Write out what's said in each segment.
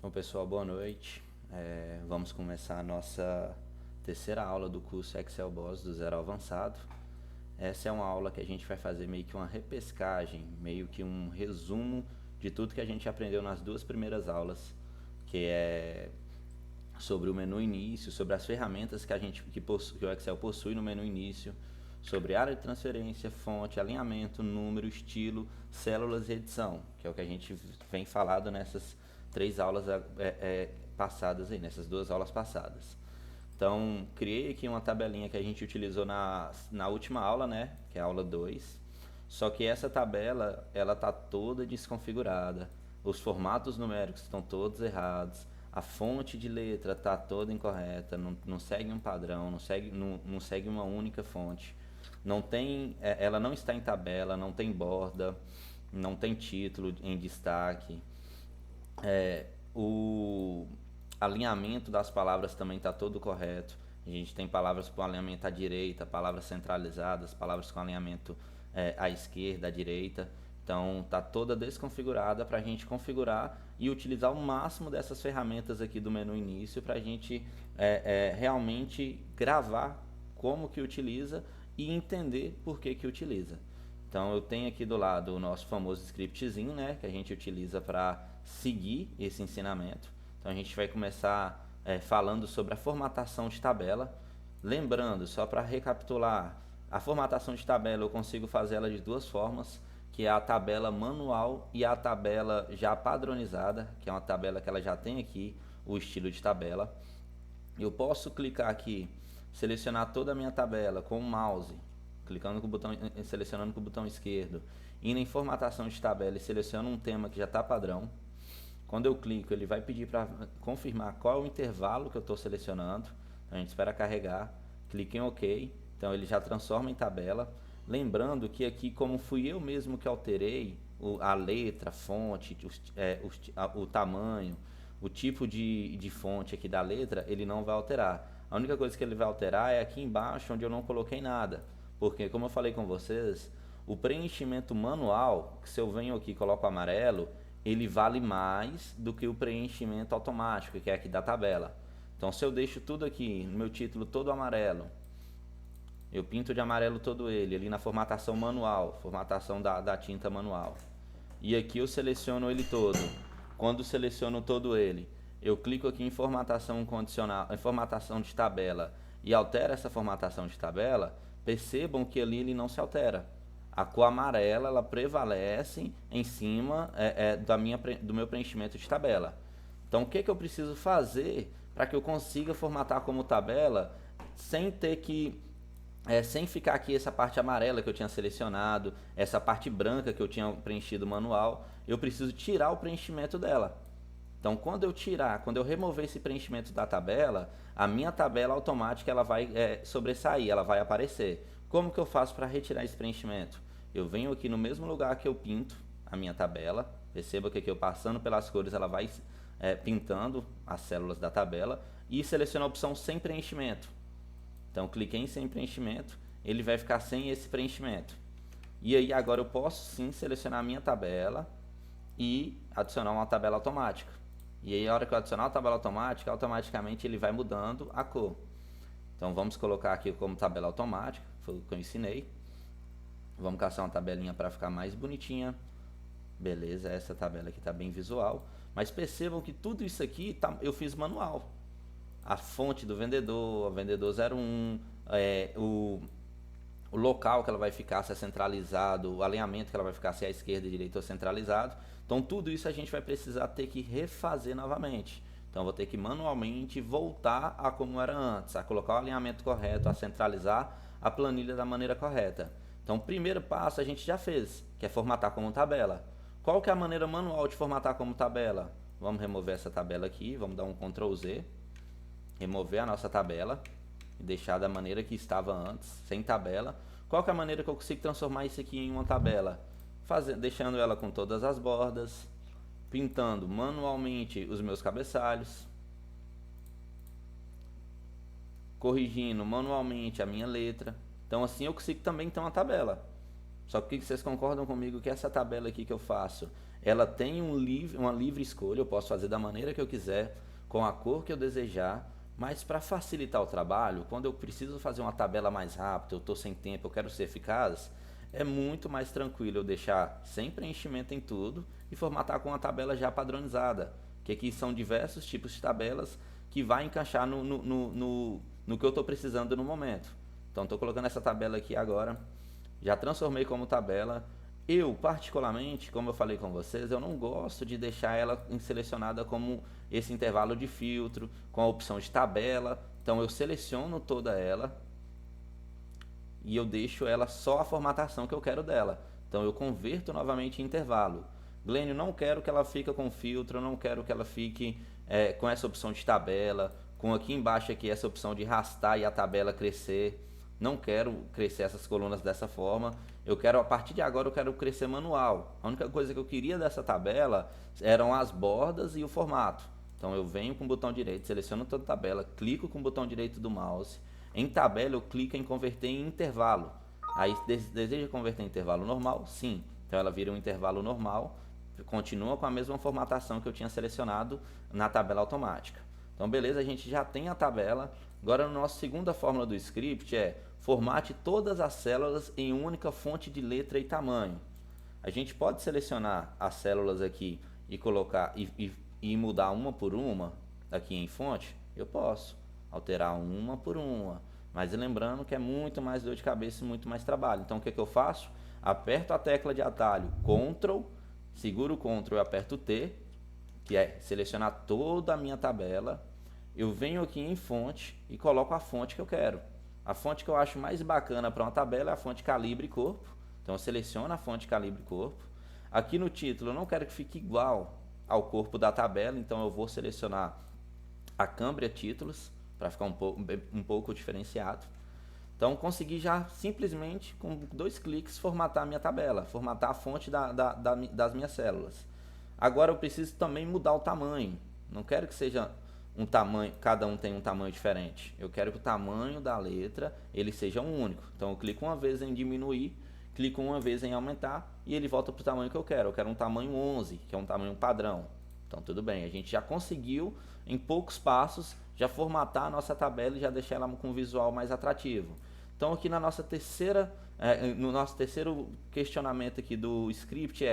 Bom, pessoal, boa noite. Vamos começar a nossa terceira aula do curso Excel Boss do Zero ao Avançado. Essa é uma aula que a gente vai fazer meio que uma repescagem, meio que um resumo de tudo que a gente aprendeu nas duas primeiras aulas, que é sobre o menu início, sobre as ferramentas que o Excel possui no menu início, sobre área de transferência, fonte, alinhamento, número, estilo, células e edição, que é o que a gente vem falado nessas três aulas passadas aí, nessas duas aulas passadas. Então, criei aqui uma tabelinha que a gente utilizou na última aula, né, que é a aula 2. Só que essa tabela, ela tá toda desconfigurada. Os formatos numéricos estão todos errados. A fonte de letra está toda incorreta, não segue um padrão, não segue uma única fonte. Não tem, ela não está em tabela, não tem borda, não tem título em destaque. O alinhamento das palavras também está todo correto. A gente tem palavras com alinhamento à direita, palavras centralizadas, palavras com alinhamento à esquerda, à direita. Então está toda desconfigurada para a gente configurar e utilizar o máximo dessas ferramentas aqui do menu início para a gente realmente gravar como que utiliza e entender por que que utiliza. Então eu tenho aqui do lado o nosso famoso scriptzinho, né, que a gente utiliza para seguir esse ensinamento. Então a gente vai começar falando sobre a formatação de tabela. Lembrando, só para recapitular, a formatação de tabela eu consigo fazer ela de duas formas, que é a tabela manual e a tabela já padronizada, que é uma tabela que ela já tem aqui o estilo de tabela. Eu posso clicar aqui, selecionar toda a minha tabela com o mouse, clicando com o botão, selecionando com o botão esquerdo, indo em formatação de tabela e seleciono um tema que já está padrão. Quando eu clico, ele vai pedir para confirmar qual é o intervalo que eu estou selecionando. Então a gente espera carregar, clica em OK, então ele já transforma em tabela. Lembrando que aqui, como fui eu mesmo que alterei a letra, a fonte, o tamanho, o tipo de fonte aqui da letra, ele não vai alterar. A única coisa que ele vai alterar é aqui embaixo, onde eu não coloquei nada. Porque, como eu falei com vocês, o preenchimento manual, que se eu venho aqui e coloco amarelo, ele vale mais do que o preenchimento automático, que é aqui da tabela. Então, se eu deixo tudo aqui, no meu título todo amarelo, eu pinto de amarelo todo ele, ali na formatação manual, formatação da tinta manual. E aqui eu seleciono ele todo. Quando seleciono todo ele, eu clico aqui em formatação condicional, em formatação de tabela e altero essa formatação de tabela, percebam que ali ele não se altera. A cor amarela ela prevalece em cima do meu preenchimento de tabela. Então o que eu preciso fazer para que eu consiga formatar como tabela sem ter que sem ficar aqui essa parte amarela que eu tinha selecionado, essa parte branca que eu tinha preenchido manual, eu preciso tirar o preenchimento dela. Então, quando eu remover esse preenchimento da tabela, a minha tabela automática ela vai sobressair, ela vai aparecer. Como que eu faço para retirar esse preenchimento? Eu venho aqui no mesmo lugar que eu pinto a minha tabela, perceba que aqui eu passando pelas cores ela vai pintando as células da tabela e seleciono a opção sem preenchimento. Então, cliquei em sem preenchimento, ele vai ficar sem esse preenchimento. E aí, agora eu posso sim selecionar a minha tabela e adicionar uma tabela automática. E aí, a hora que eu adicionar a tabela automática, automaticamente ele vai mudando a cor. Então, vamos colocar aqui como tabela automática, foi o que eu ensinei. Vamos caçar uma tabelinha para ficar mais bonitinha. Beleza, essa tabela aqui está bem visual. Mas percebam que tudo isso aqui eu fiz manual. A fonte do vendedor, o vendedor 01, o local que ela vai ficar, se é centralizado, o alinhamento que ela vai ficar, se é à esquerda, direita ou centralizado. Então tudo isso a gente vai precisar ter que refazer novamente. Então eu vou ter que manualmente voltar a como era antes, a colocar o alinhamento correto, a centralizar a planilha da maneira correta. Então o primeiro passo a gente já fez, que é formatar como tabela. Qual que é a maneira manual de formatar como tabela? Vamos remover essa tabela aqui, vamos dar um Ctrl Z. Remover a nossa tabela e deixar da maneira que estava antes, sem tabela. Qual que é a maneira que eu consigo transformar isso aqui em uma tabela? Deixando ela com todas as bordas, pintando manualmente os meus cabeçalhos, corrigindo manualmente a minha letra. Então assim eu consigo também ter uma tabela. Só que vocês concordam comigo que essa tabela aqui que eu faço, ela tem uma livre escolha, eu posso fazer da maneira que eu quiser, com a cor que eu desejar, mas para facilitar o trabalho, quando eu preciso fazer uma tabela mais rápida, eu estou sem tempo, eu quero ser eficaz, é muito mais tranquilo eu deixar sem preenchimento em tudo e formatar com uma tabela já padronizada, que aqui são diversos tipos de tabelas que vai encaixar no que eu estou precisando no momento. Então estou colocando essa tabela aqui agora, já transformei como tabela. Eu, particularmente, como eu falei com vocês, eu não gosto de deixar ela selecionada como esse intervalo de filtro, com a opção de tabela. Então eu seleciono toda ela e eu deixo ela só a formatação que eu quero dela. Então eu converto novamente em intervalo. Glênio, não quero que ela fique com filtro, eu não quero que ela fique com essa opção de tabela, com aqui embaixo aqui essa opção de arrastar e a tabela crescer. Não quero crescer essas colunas dessa forma. Eu quero, a partir de agora, eu quero crescer manual. A única coisa que eu queria dessa tabela eram as bordas e o formato. Então eu venho com o botão direito, seleciono toda a tabela, clico com o botão direito do mouse. Em tabela eu clico em converter em intervalo. Aí deseja converter em intervalo normal? Sim. Então ela vira um intervalo normal, continua com a mesma formatação que eu tinha selecionado na tabela automática. Então beleza, a gente já tem a tabela. Agora a nossa segunda fórmula do script é formate todas as células em única fonte de letra e tamanho. A gente pode selecionar as células aqui e colocar e mudar uma por uma aqui em fonte. Eu posso alterar uma por uma, mas lembrando que é muito mais dor de cabeça e muito mais trabalho. Então o que eu faço? Aperto a tecla de atalho Ctrl, seguro o Ctrl e aperto o T, que é selecionar toda a minha tabela. Eu venho aqui em fonte e coloco a fonte que eu quero. A fonte que eu acho mais bacana para uma tabela é a fonte calibre corpo. Então eu seleciono a fonte calibre corpo. Aqui no título eu não quero que fique igual ao corpo da tabela, então eu vou selecionar a Cambria Títulos para ficar um pouco diferenciado. Então consegui já simplesmente com 2 cliques formatar a minha tabela, formatar a fonte das minhas células. Agora eu preciso também mudar o tamanho. Não quero que seja um tamanho, cada um tem um tamanho diferente. Eu quero que o tamanho da letra ele seja um único. Então eu clico uma vez em diminuir, clico uma vez em aumentar e ele volta para o tamanho que eu quero. Eu quero um tamanho 11, que é um tamanho padrão. Então tudo bem, a gente já conseguiu em poucos passos já formatar a nossa tabela e já deixar ela com um visual mais atrativo. Então aqui na nossa no nosso terceiro questionamento aqui do script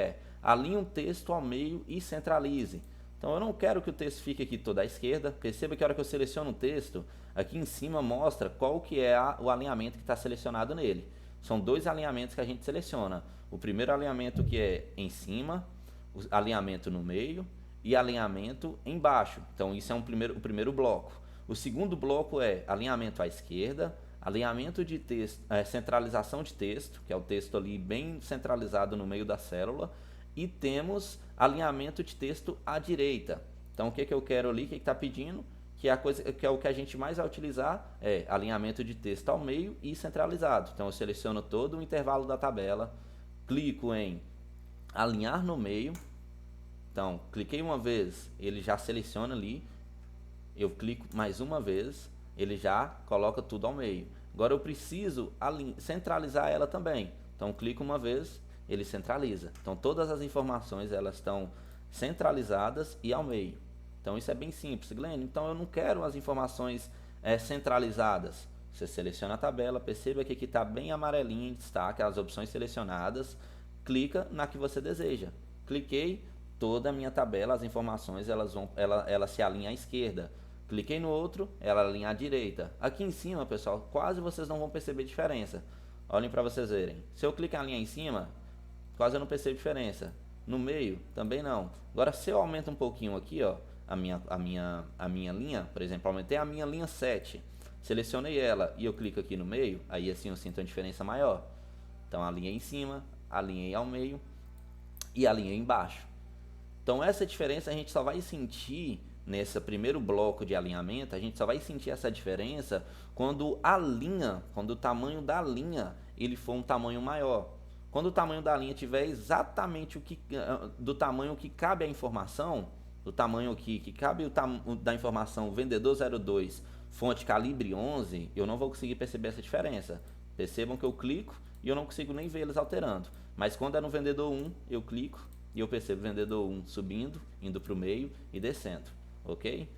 alinhe um texto ao meio e centralize. Então eu não quero que o texto fique aqui toda à esquerda. Perceba que a hora que eu seleciono o texto, aqui em cima mostra qual que é o alinhamento que está selecionado nele. São 2 alinhamentos que a gente seleciona. O primeiro alinhamento que é em cima, o alinhamento no meio e alinhamento embaixo. Então isso é o primeiro bloco. O segundo bloco é alinhamento à esquerda, alinhamento de texto, centralização de texto, que é o texto ali bem centralizado no meio da célula, e temos alinhamento de texto à direita. Então o que eu quero ali, o que está pedindo, que é o que a gente mais vai utilizar, é alinhamento de texto ao meio e centralizado. Então eu seleciono todo o intervalo da tabela, clico em alinhar no meio. Então cliquei uma vez, ele já seleciona ali. Eu clico mais uma vez, ele já coloca tudo ao meio. Agora eu preciso centralizar ela também. Então clico uma vez, ele centraliza. Então todas as informações elas estão centralizadas e ao meio. Então isso é bem simples, Glenn. Então eu não quero as informações centralizadas. Você seleciona a tabela, perceba que aqui está bem amarelinho em destaque as opções selecionadas. Clica na que você deseja. Cliquei, toda a minha tabela, as informações ela se alinha à esquerda. Cliquei no outro, ela alinha à direita. Aqui em cima, pessoal, quase vocês não vão perceber diferença. Olhem para vocês verem. Se eu clicar a linha em cima, quase eu não percebo diferença. No meio, também não. Agora, se eu aumento um pouquinho aqui, ó, a minha linha, por exemplo, aumentei a minha linha 7, selecionei ela e eu clico aqui no meio, aí assim eu sinto uma diferença maior. Então, alinhei em cima, alinhei ao meio e alinhei embaixo. Então, essa diferença a gente só vai sentir nesse primeiro bloco de alinhamento, a gente só vai sentir essa diferença quando quando o tamanho da linha ele for um tamanho maior. Quando o tamanho da linha tiver exatamente do tamanho que cabe a informação, do tamanho que cabe da informação vendedor 02, fonte calibre 11, eu não vou conseguir perceber essa diferença. Percebam que eu clico e eu não consigo nem ver eles alterando. Mas quando é no vendedor 1, eu clico e eu percebo o vendedor 1 subindo, indo para o meio e descendo, ok?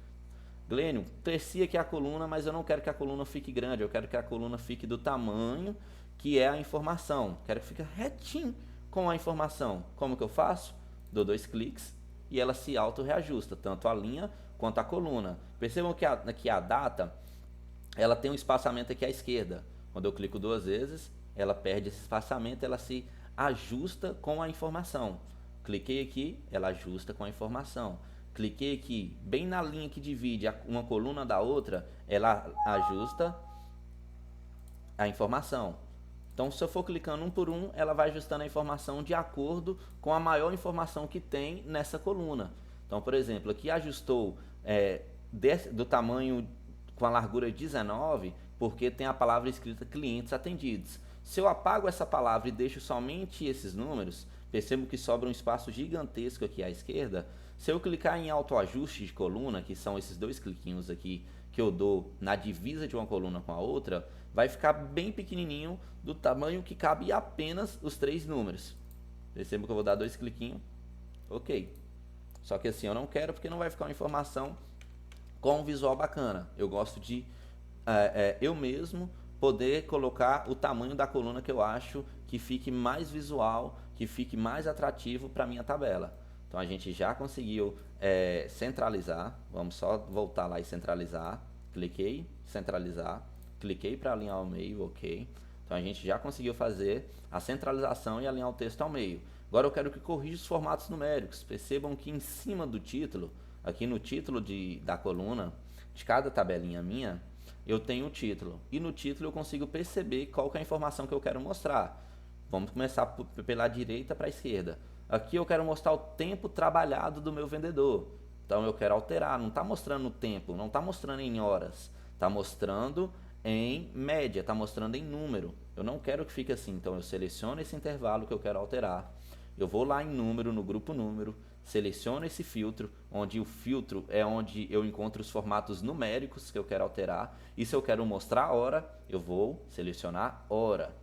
Glênio, cresci aqui a coluna, mas eu não quero que a coluna fique grande, eu quero que a coluna fique do tamanho que é a informação, quero que fique retinho com a informação. Como que eu faço? Dou 2 cliques e ela se auto-reajusta, tanto a linha quanto a coluna. Percebam que a data, ela tem um espaçamento aqui à esquerda. Quando eu clico 2 vezes, ela perde esse espaçamento, ela se ajusta com a informação. Cliquei aqui, ela ajusta com a informação. Cliquei aqui, bem na linha que divide uma coluna da outra, ela ajusta a informação. Então, se eu for clicando um por um, ela vai ajustando a informação de acordo com a maior informação que tem nessa coluna. Então, por exemplo, aqui ajustou do tamanho com a largura 19, porque tem a palavra escrita clientes atendidos. Se eu apago essa palavra e deixo somente esses números, percebo que sobra um espaço gigantesco aqui à esquerda. Se eu clicar em autoajuste de coluna, que são esses 2 cliquinhos aqui que eu dou na divisa de uma coluna com a outra, vai ficar bem pequenininho, do tamanho que cabe apenas os 3 números. Percebo que eu vou dar 2 cliquinhos, ok. Só que assim eu não quero, porque não vai ficar uma informação com um visual bacana. Eu gosto de eu mesmo poder colocar o tamanho da coluna que eu acho que fique mais visual, que fique mais atrativo para minha tabela. Então a gente já conseguiu centralizar. Vamos só voltar lá e centralizar. Cliquei, centralizar. Cliquei para alinhar ao meio, ok. Então a gente já conseguiu fazer a centralização e alinhar o texto ao meio. Agora eu quero que corrija os formatos numéricos. Percebam que em cima do título, aqui no título da coluna, de cada tabelinha minha, eu tenho o título. E no título eu consigo perceber qual que é a informação que eu quero mostrar. Vamos começar pela direita para a esquerda. Aqui eu quero mostrar o tempo trabalhado do meu vendedor. Então eu quero alterar, não está mostrando o tempo, não está mostrando em horas, está mostrando em média, está mostrando em número. Eu não quero que fique assim, então eu seleciono esse intervalo que eu quero alterar. Eu vou lá em número, no grupo número, seleciono esse filtro, onde o filtro é onde eu encontro os formatos numéricos que eu quero alterar. E se eu quero mostrar a hora, eu vou selecionar hora.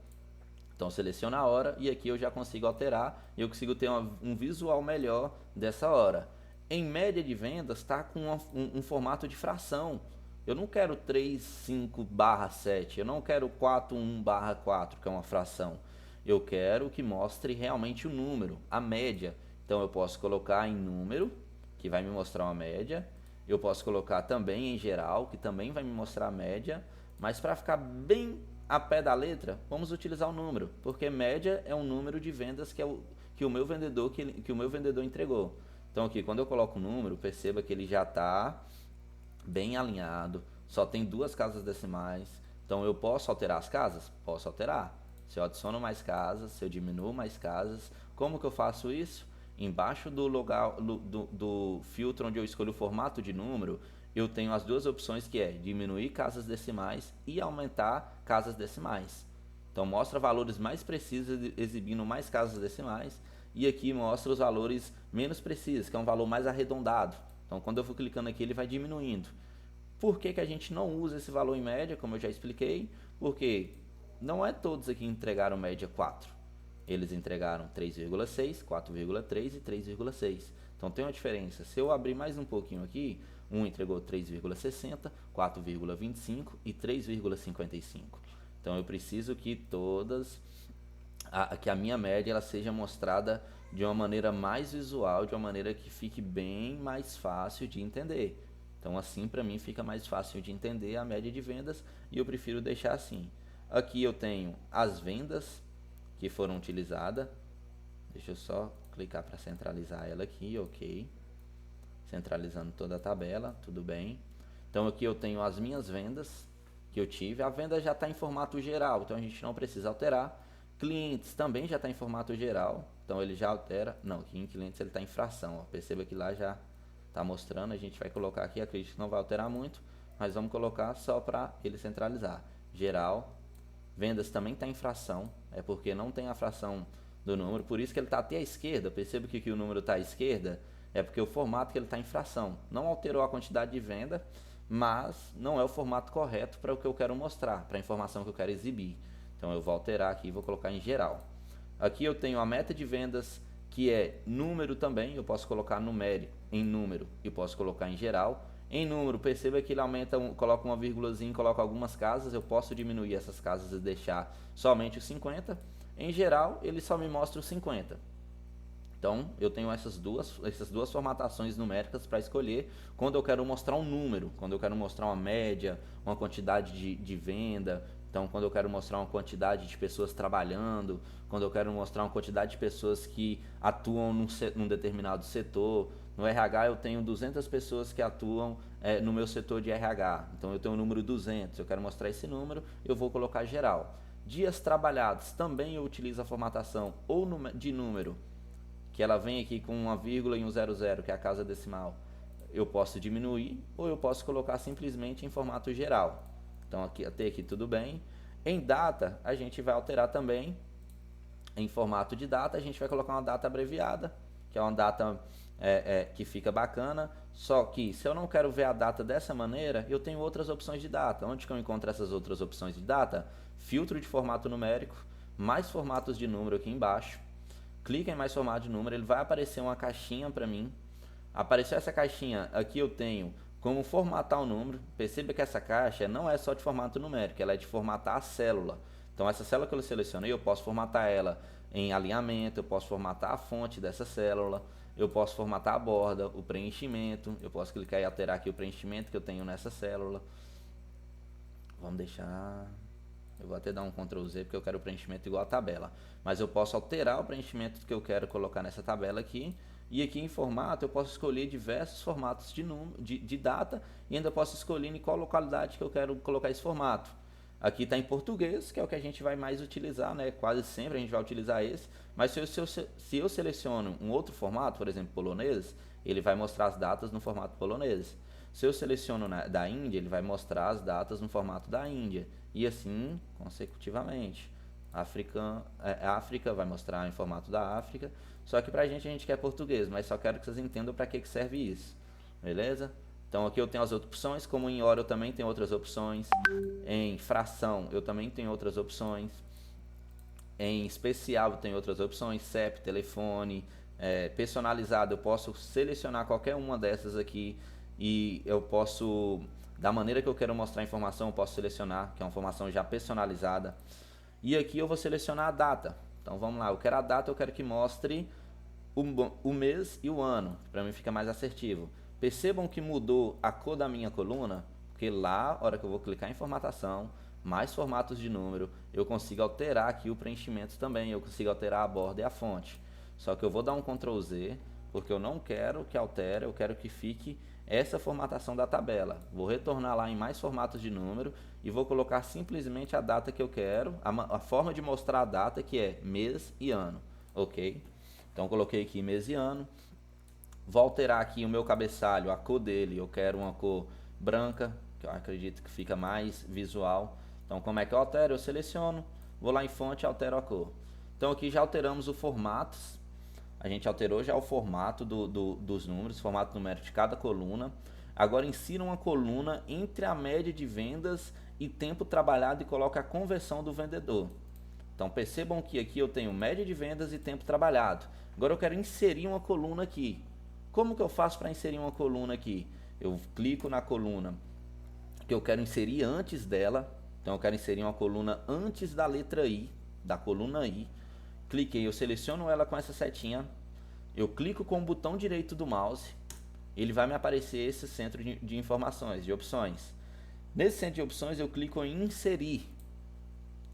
Então seleciona a hora e aqui eu já consigo alterar e eu consigo ter um visual melhor dessa hora. Em média de vendas está com um formato de fração. Eu não quero 3,5/7, eu não quero 4,1/4, que é uma fração. Eu quero que mostre realmente o número, a média. Então eu posso colocar em número, que vai me mostrar uma média. Eu posso colocar também em geral, que também vai me mostrar a média. Mas para ficar bem a pé da letra, vamos utilizar o número, porque média é um número de vendas que o meu vendedor entregou. Então aqui, quando eu coloco o número, perceba que ele já está bem alinhado, só tem 2 casas decimais. Então eu posso alterar as casas? Posso alterar. Se eu adiciono mais casas, se eu diminuo mais casas, como que eu faço isso? Embaixo do filtro onde eu escolho o formato de número, eu tenho as 2 opções, que é diminuir casas decimais e aumentar casas decimais. Então mostra valores mais precisos exibindo mais casas decimais, e aqui mostra os valores menos precisos, que é um valor mais arredondado. Então quando eu for clicando aqui, ele vai diminuindo. Por que que a gente não usa esse valor em média, como eu já expliquei? Porque não é todos aqui entregaram média 4. Eles entregaram 3,6, 4,3 e 3,6. Então tem uma diferença. Se eu abrir mais um pouquinho aqui, um entregou 3,60, 4,25 e 3,55. Então eu preciso que que a minha média ela seja mostrada de uma maneira mais visual, de uma maneira que fique bem mais fácil de entender. Então assim para mim fica mais fácil de entender a média de vendas e eu prefiro deixar assim. Aqui eu tenho as vendas que foram utilizadas. Deixa eu só clicar para centralizar ela aqui, ok. Centralizando toda a tabela, tudo bem. Então aqui eu tenho as minhas vendas que eu tive. A venda já está em formato geral, então a gente não precisa alterar. Clientes também já está em formato geral, então ele já altera. Não, aqui em clientes ele está em fração, ó. Perceba que lá já está mostrando. A gente vai colocar aqui, acredito que não vai alterar muito, mas vamos colocar só para ele centralizar. Geral, vendas também está em fração, é porque não tem a fração do número, por isso que ele está até à esquerda. Perceba que aqui o número está à esquerda, é porque o formato que ele está em fração. Não alterou a quantidade de venda, mas não é o formato correto para o que eu quero mostrar, para a informação que eu quero exibir. Então eu vou alterar aqui e vou colocar em geral. Aqui eu tenho a meta de vendas, que é número também, eu posso colocar numérico em número e posso colocar em geral. Em número, perceba que ele aumenta, coloca uma vírgulazinha, coloca algumas casas, eu posso diminuir essas casas e deixar somente os 50. Em geral, ele só me mostra os 50. Então, eu tenho essas duas formatações numéricas para escolher quando eu quero mostrar um número, quando eu quero mostrar uma média, uma quantidade de venda. Então, quando eu quero mostrar uma quantidade de pessoas trabalhando, quando eu quero mostrar uma quantidade de pessoas que atuam num determinado setor. No RH, eu tenho 200 pessoas que atuam no meu setor de RH. Então, eu tenho o número 200. Eu quero mostrar esse número, eu vou colocar geral. Dias trabalhados, também eu utilizo a formatação ou de número, que ela vem aqui com uma vírgula e um 00, que é a casa decimal. Eu posso diminuir ou eu posso colocar simplesmente em formato geral. Então até aqui tudo bem. Em data, a gente vai alterar também. Em formato de data, a gente vai colocar uma data abreviada, que é uma data que fica bacana. Só que se eu não quero ver a data dessa maneira, eu tenho outras opções de data. Onde que eu encontro essas outras opções de data? Filtro de formato numérico, mais formatos de número aqui embaixo. Clica em mais formato de número, ele vai aparecer uma caixinha para mim. Apareceu essa caixinha, aqui eu tenho como formatar o número. Perceba que essa caixa não é só de formato numérico, ela é de formatar a célula. Então essa célula que eu selecionei, eu posso formatar ela em alinhamento, eu posso formatar a fonte dessa célula, eu posso formatar a borda, o preenchimento, eu posso clicar e alterar aqui o preenchimento que eu tenho nessa célula. Vamos deixar... Eu vou até dar um Ctrl Z porque eu quero o preenchimento igual a tabela. Mas eu posso alterar o preenchimento que eu quero colocar nessa tabela aqui. E aqui em formato eu posso escolher diversos formatos de data. E ainda posso escolher em qual localidade que eu quero colocar esse formato. Aqui está em português, que é o que a gente vai mais utilizar, né? Quase sempre a gente vai utilizar esse. Mas se eu seleciono um outro formato, por exemplo, polonês, ele vai mostrar as datas no formato polonês. Se eu seleciono da Índia, ele vai mostrar as datas no formato da Índia. E assim, consecutivamente. África vai mostrar em formato da África. Só que pra gente, a gente quer português, mas só quero que vocês entendam para que serve isso. Beleza? Então aqui eu tenho as outras opções, como em hora eu também tenho outras opções. Em fração eu também tenho outras opções. Em especial eu tenho outras opções, CEP, telefone, personalizado, eu posso selecionar qualquer uma dessas aqui e eu posso, da maneira que eu quero mostrar a informação, eu posso selecionar, que é uma informação já personalizada. E aqui eu vou selecionar a data. Então vamos lá, eu quero a data, eu quero que mostre o mês e o ano, para mim fica mais assertivo. Percebam que mudou a cor da minha coluna, porque lá, na hora que eu vou clicar em formatação, mais formatos de número, eu consigo alterar aqui o preenchimento também, eu consigo alterar a borda e a fonte. Só que eu vou dar um Ctrl Z, porque eu não quero que altere, eu quero que fique essa formatação da tabela. Vou retornar lá em mais formatos de número e vou colocar simplesmente a data que eu quero, a forma de mostrar a data, que é mês e ano, ok? Então coloquei aqui mês e ano. Vou alterar aqui o meu cabeçalho, a cor dele, eu quero uma cor branca, que eu acredito que fica mais visual. Então como é que eu altero? Eu seleciono, vou lá em fonte e altero a cor. Então aqui já alteramos o formato. A gente alterou já o formato dos números, formato numérico de cada coluna. Agora insira uma coluna entre a média de vendas e tempo trabalhado e coloque a conversão do vendedor. Então percebam que aqui eu tenho média de vendas e tempo trabalhado. Agora eu quero inserir uma coluna aqui. Como que eu faço para inserir uma coluna aqui? Eu clico na coluna que eu quero inserir antes dela. Então eu quero inserir uma coluna antes da letra I, da coluna I. Cliquei, eu seleciono ela com essa setinha, eu clico com o botão direito do mouse, ele vai me aparecer esse centro de informações, de opções. Nesse centro de opções eu clico em inserir.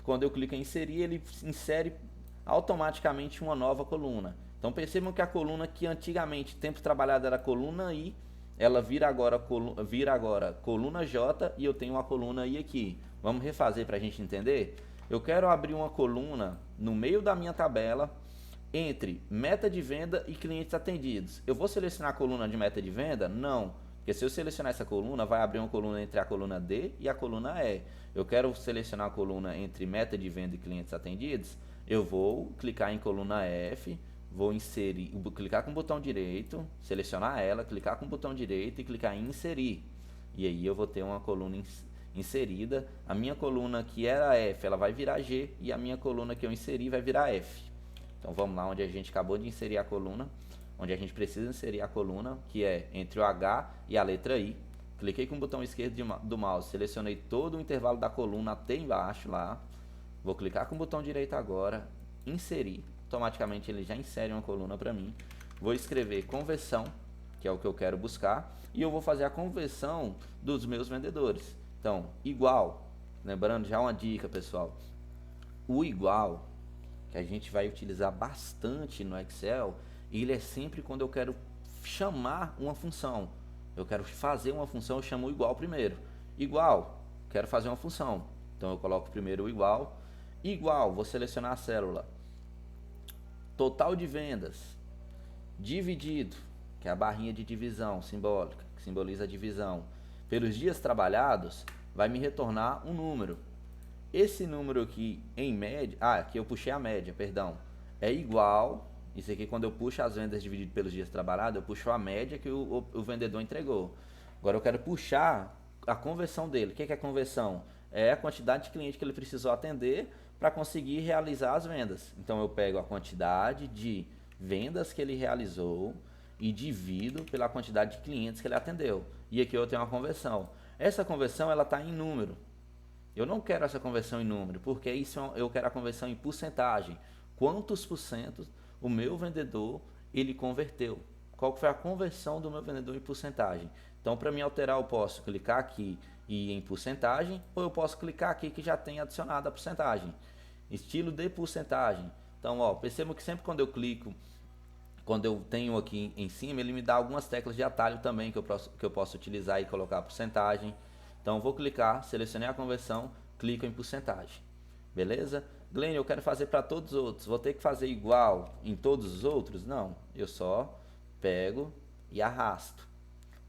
Quando eu clico em inserir, ele insere automaticamente uma nova coluna. Então percebam que a coluna que antigamente, tempo trabalhado, era coluna I, ela vira agora coluna J e eu tenho uma coluna I aqui. Vamos refazer para a gente entender? Eu quero abrir uma coluna no meio da minha tabela entre meta de venda e clientes atendidos. Eu vou selecionar a coluna de meta de venda? Não, porque se eu selecionar essa coluna, vai abrir uma coluna entre a coluna D e a coluna E. Eu quero selecionar a coluna entre meta de venda e clientes atendidos? Eu vou clicar em coluna F, vou inserir, clicar com o botão direito, selecionar ela, clicar com o botão direito e clicar em inserir. E aí eu vou ter uma coluna inserida, a minha coluna que era F, ela vai virar G, e a minha coluna que eu inseri vai virar F. Então vamos lá onde a gente acabou de inserir a coluna, onde a gente precisa inserir a coluna, que é entre o H e a letra I. Cliquei com o botão esquerdo do mouse, selecionei todo o intervalo da coluna até embaixo lá. Vou clicar com o botão direito agora, inserir. Automaticamente ele já insere uma coluna para mim. Vou escrever conversão, que é o que eu quero buscar, e eu vou fazer a conversão dos meus vendedores. Então, igual, lembrando já uma dica, pessoal, o igual, que a gente vai utilizar bastante no Excel, ele é sempre quando eu quero chamar uma função. Eu quero fazer uma função, eu chamo o igual primeiro. Igual, quero fazer uma função. Então eu coloco primeiro o igual. Igual, vou selecionar a célula. Total de vendas, dividido, que é a barrinha de divisão simbólica, que simboliza a divisão, pelos dias trabalhados, vai me retornar um número. Esse número aqui, em média, aqui eu puxei a média, perdão, é igual, isso aqui quando eu puxo as vendas dividido pelos dias trabalhados, eu puxo a média que o vendedor entregou. Agora eu quero puxar a conversão dele. O que é a conversão? É a quantidade de cliente que ele precisou atender para conseguir realizar as vendas. Então eu pego a quantidade de vendas que ele realizou e divido pela quantidade de clientes que ele atendeu. E aqui eu tenho uma conversão. Essa conversão ela está em número. Eu não quero essa conversão em número, porque isso eu quero a conversão em porcentagem. Quantos por cento o meu vendedor ele converteu? Qual foi a conversão do meu vendedor em porcentagem? Então, para me alterar, eu posso clicar aqui e ir em porcentagem, ou eu posso clicar aqui que já tem adicionado a porcentagem. Estilo de porcentagem. Então, ó, percebam que sempre quando eu clico, quando eu tenho aqui em cima, ele me dá algumas teclas de atalho também que eu posso utilizar e colocar a porcentagem. Então, vou clicar, selecionei a conversão, clico em porcentagem. Beleza? Glenn, eu quero fazer para todos os outros. Vou ter que fazer igual em todos os outros? Não. Eu só pego e arrasto.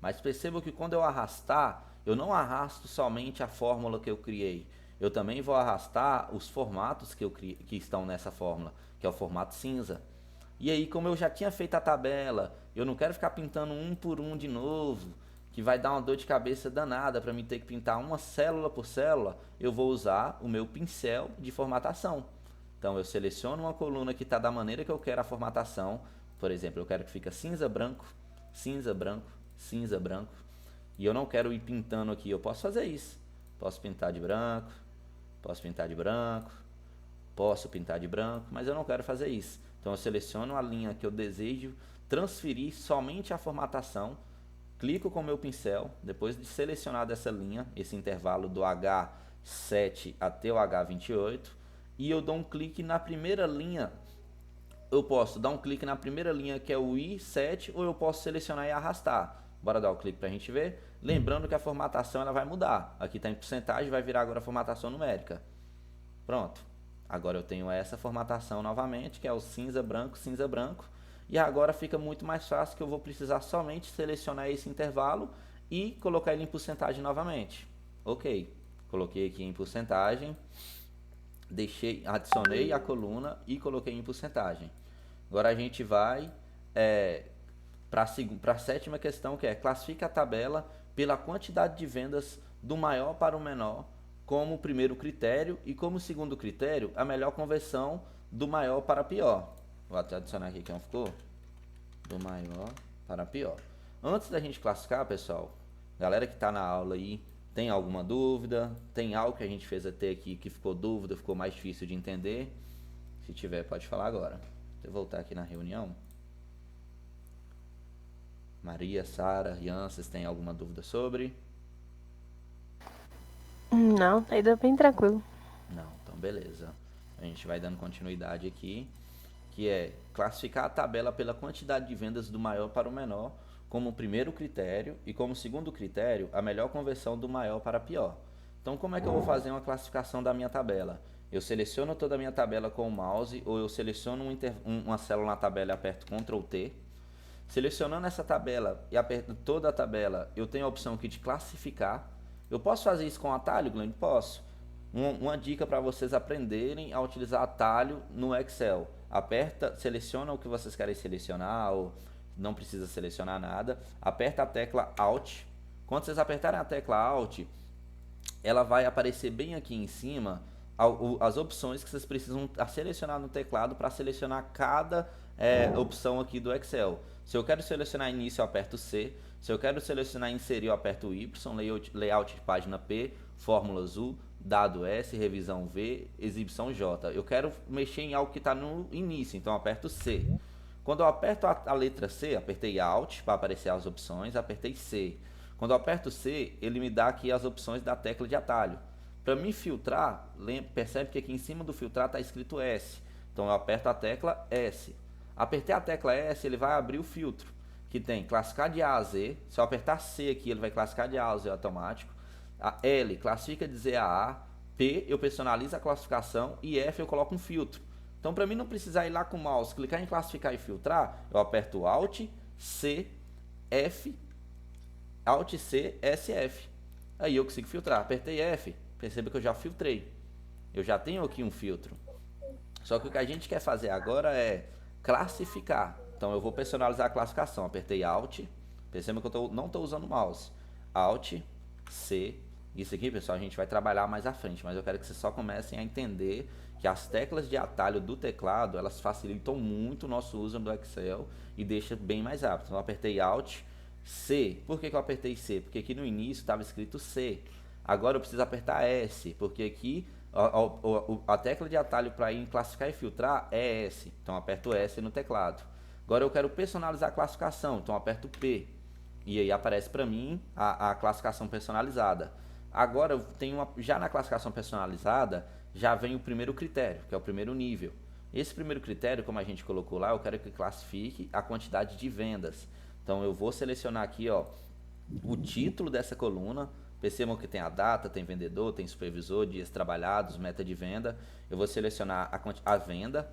Mas perceba que quando eu arrastar, eu não arrasto somente a fórmula que eu criei. Eu também vou arrastar os formatos que estão nessa fórmula, que é o formato cinza. E aí, como eu já tinha feito a tabela, eu não quero ficar pintando um por um de novo, que vai dar uma dor de cabeça danada para mim ter que pintar uma célula por célula. Eu vou usar o meu pincel de formatação. Então eu seleciono uma coluna que está da maneira que eu quero a formatação. Por exemplo, eu quero que fique cinza, branco, cinza, branco, cinza, branco. E eu não quero ir pintando aqui. Eu posso fazer isso. Posso pintar de branco, posso pintar de branco, posso pintar de branco, mas eu não quero fazer isso. Então eu seleciono a linha que eu desejo transferir somente a formatação. Clico com o meu pincel, depois de selecionar essa linha, esse intervalo do H7 até o H28, e eu dou um clique na primeira linha. Eu posso dar um clique na primeira linha, que é o I7, ou eu posso selecionar e arrastar. Bora dar o clique para a gente ver. Lembrando que a formatação ela vai mudar. Aqui está em porcentagem, vai virar agora formatação numérica. Pronto. Agora eu tenho essa formatação novamente, que é o cinza, branco. E agora fica muito mais fácil, que eu vou precisar somente selecionar esse intervalo e colocar ele em porcentagem novamente. Ok, coloquei aqui em porcentagem, adicionei a coluna e coloquei em porcentagem. Agora a gente vai para a sétima questão, que é classifica a tabela pela quantidade de vendas do maior para o menor como primeiro critério e como segundo critério a melhor conversão do maior para pior. Vou até adicionar aqui que não ficou. Do maior para pior. Antes da gente classificar, pessoal, galera que está na aula aí, tem alguma dúvida? Tem algo que a gente fez até aqui que ficou dúvida, ficou mais difícil de entender? Se tiver, pode falar agora. Deixa eu voltar aqui na reunião. Maria, Sara, Rian, vocês têm alguma dúvida sobre? Não, aí deu bem tranquilo. Não, então beleza. A gente vai dando continuidade aqui, que é classificar a tabela pela quantidade de vendas do maior para o menor como primeiro critério e como segundo critério a melhor conversão do maior para pior. Então como é que eu vou fazer uma classificação da minha tabela? Eu seleciono toda a minha tabela com o mouse, ou eu seleciono uma célula na tabela e aperto Ctrl T. Selecionando essa tabela e aperto toda a tabela, eu tenho a opção aqui de classificar. Eu posso fazer isso com atalho, Glenn? Posso. Uma dica para vocês aprenderem a utilizar atalho no Excel. Aperta, seleciona o que vocês querem selecionar, ou não precisa selecionar nada. Aperta a tecla Alt. Quando vocês apertarem a tecla Alt, ela vai aparecer bem aqui em cima as opções que vocês precisam selecionar no teclado para selecionar cada opção aqui do Excel. Se eu quero selecionar início, eu aperto C. Se eu quero selecionar inserir, eu aperto Y, layout de página P, fórmula azul, dado S, revisão V, exibição J. Eu quero mexer em algo que está no início, então eu aperto C. Quando eu aperto a letra C, apertei Alt para aparecer as opções, apertei C. Quando eu aperto C, ele me dá aqui as opções da tecla de atalho. Para me filtrar, percebe que aqui em cima do filtrar está escrito S. Então eu aperto a tecla S. Apertei a tecla S, ele vai abrir o filtro, que tem classificar de A a Z. Se eu apertar C aqui, ele vai classificar de A a Z automático. A L classifica de Z a A. P eu personalizo a classificação e F eu coloco um filtro. Então, para mim não precisar ir lá com o mouse, clicar em classificar e filtrar, eu aperto Alt, C, F, Alt, C, SF. Aí eu consigo filtrar. Apertei F, perceba que eu já filtrei. Eu já tenho aqui um filtro. Só que o que a gente quer fazer agora é classificar. Então, eu vou personalizar a classificação. Apertei Alt, perceba que eu não estou usando o mouse. Alt, C. Isso aqui, pessoal, a gente vai trabalhar mais à frente, mas eu quero que vocês só comecem a entender que as teclas de atalho do teclado, elas facilitam muito o nosso uso do Excel e deixa bem mais rápido. Então eu apertei Alt, C. Por que eu apertei C? Porque aqui no início estava escrito C. Agora eu preciso apertar S, porque aqui a tecla de atalho para ir em classificar e filtrar é S. Então eu aperto S no teclado. Agora eu quero personalizar a classificação, então eu aperto P. E aí aparece para mim a classificação personalizada. Agora eu tenho já na classificação personalizada, já vem o primeiro critério, que é o primeiro nível. Esse primeiro critério, como a gente colocou lá, eu quero que classifique a quantidade de vendas. Então eu vou selecionar aqui, ó, o título dessa coluna. Percebam que tem a data, tem vendedor, tem supervisor, dias trabalhados, meta de venda. Eu vou selecionar a venda.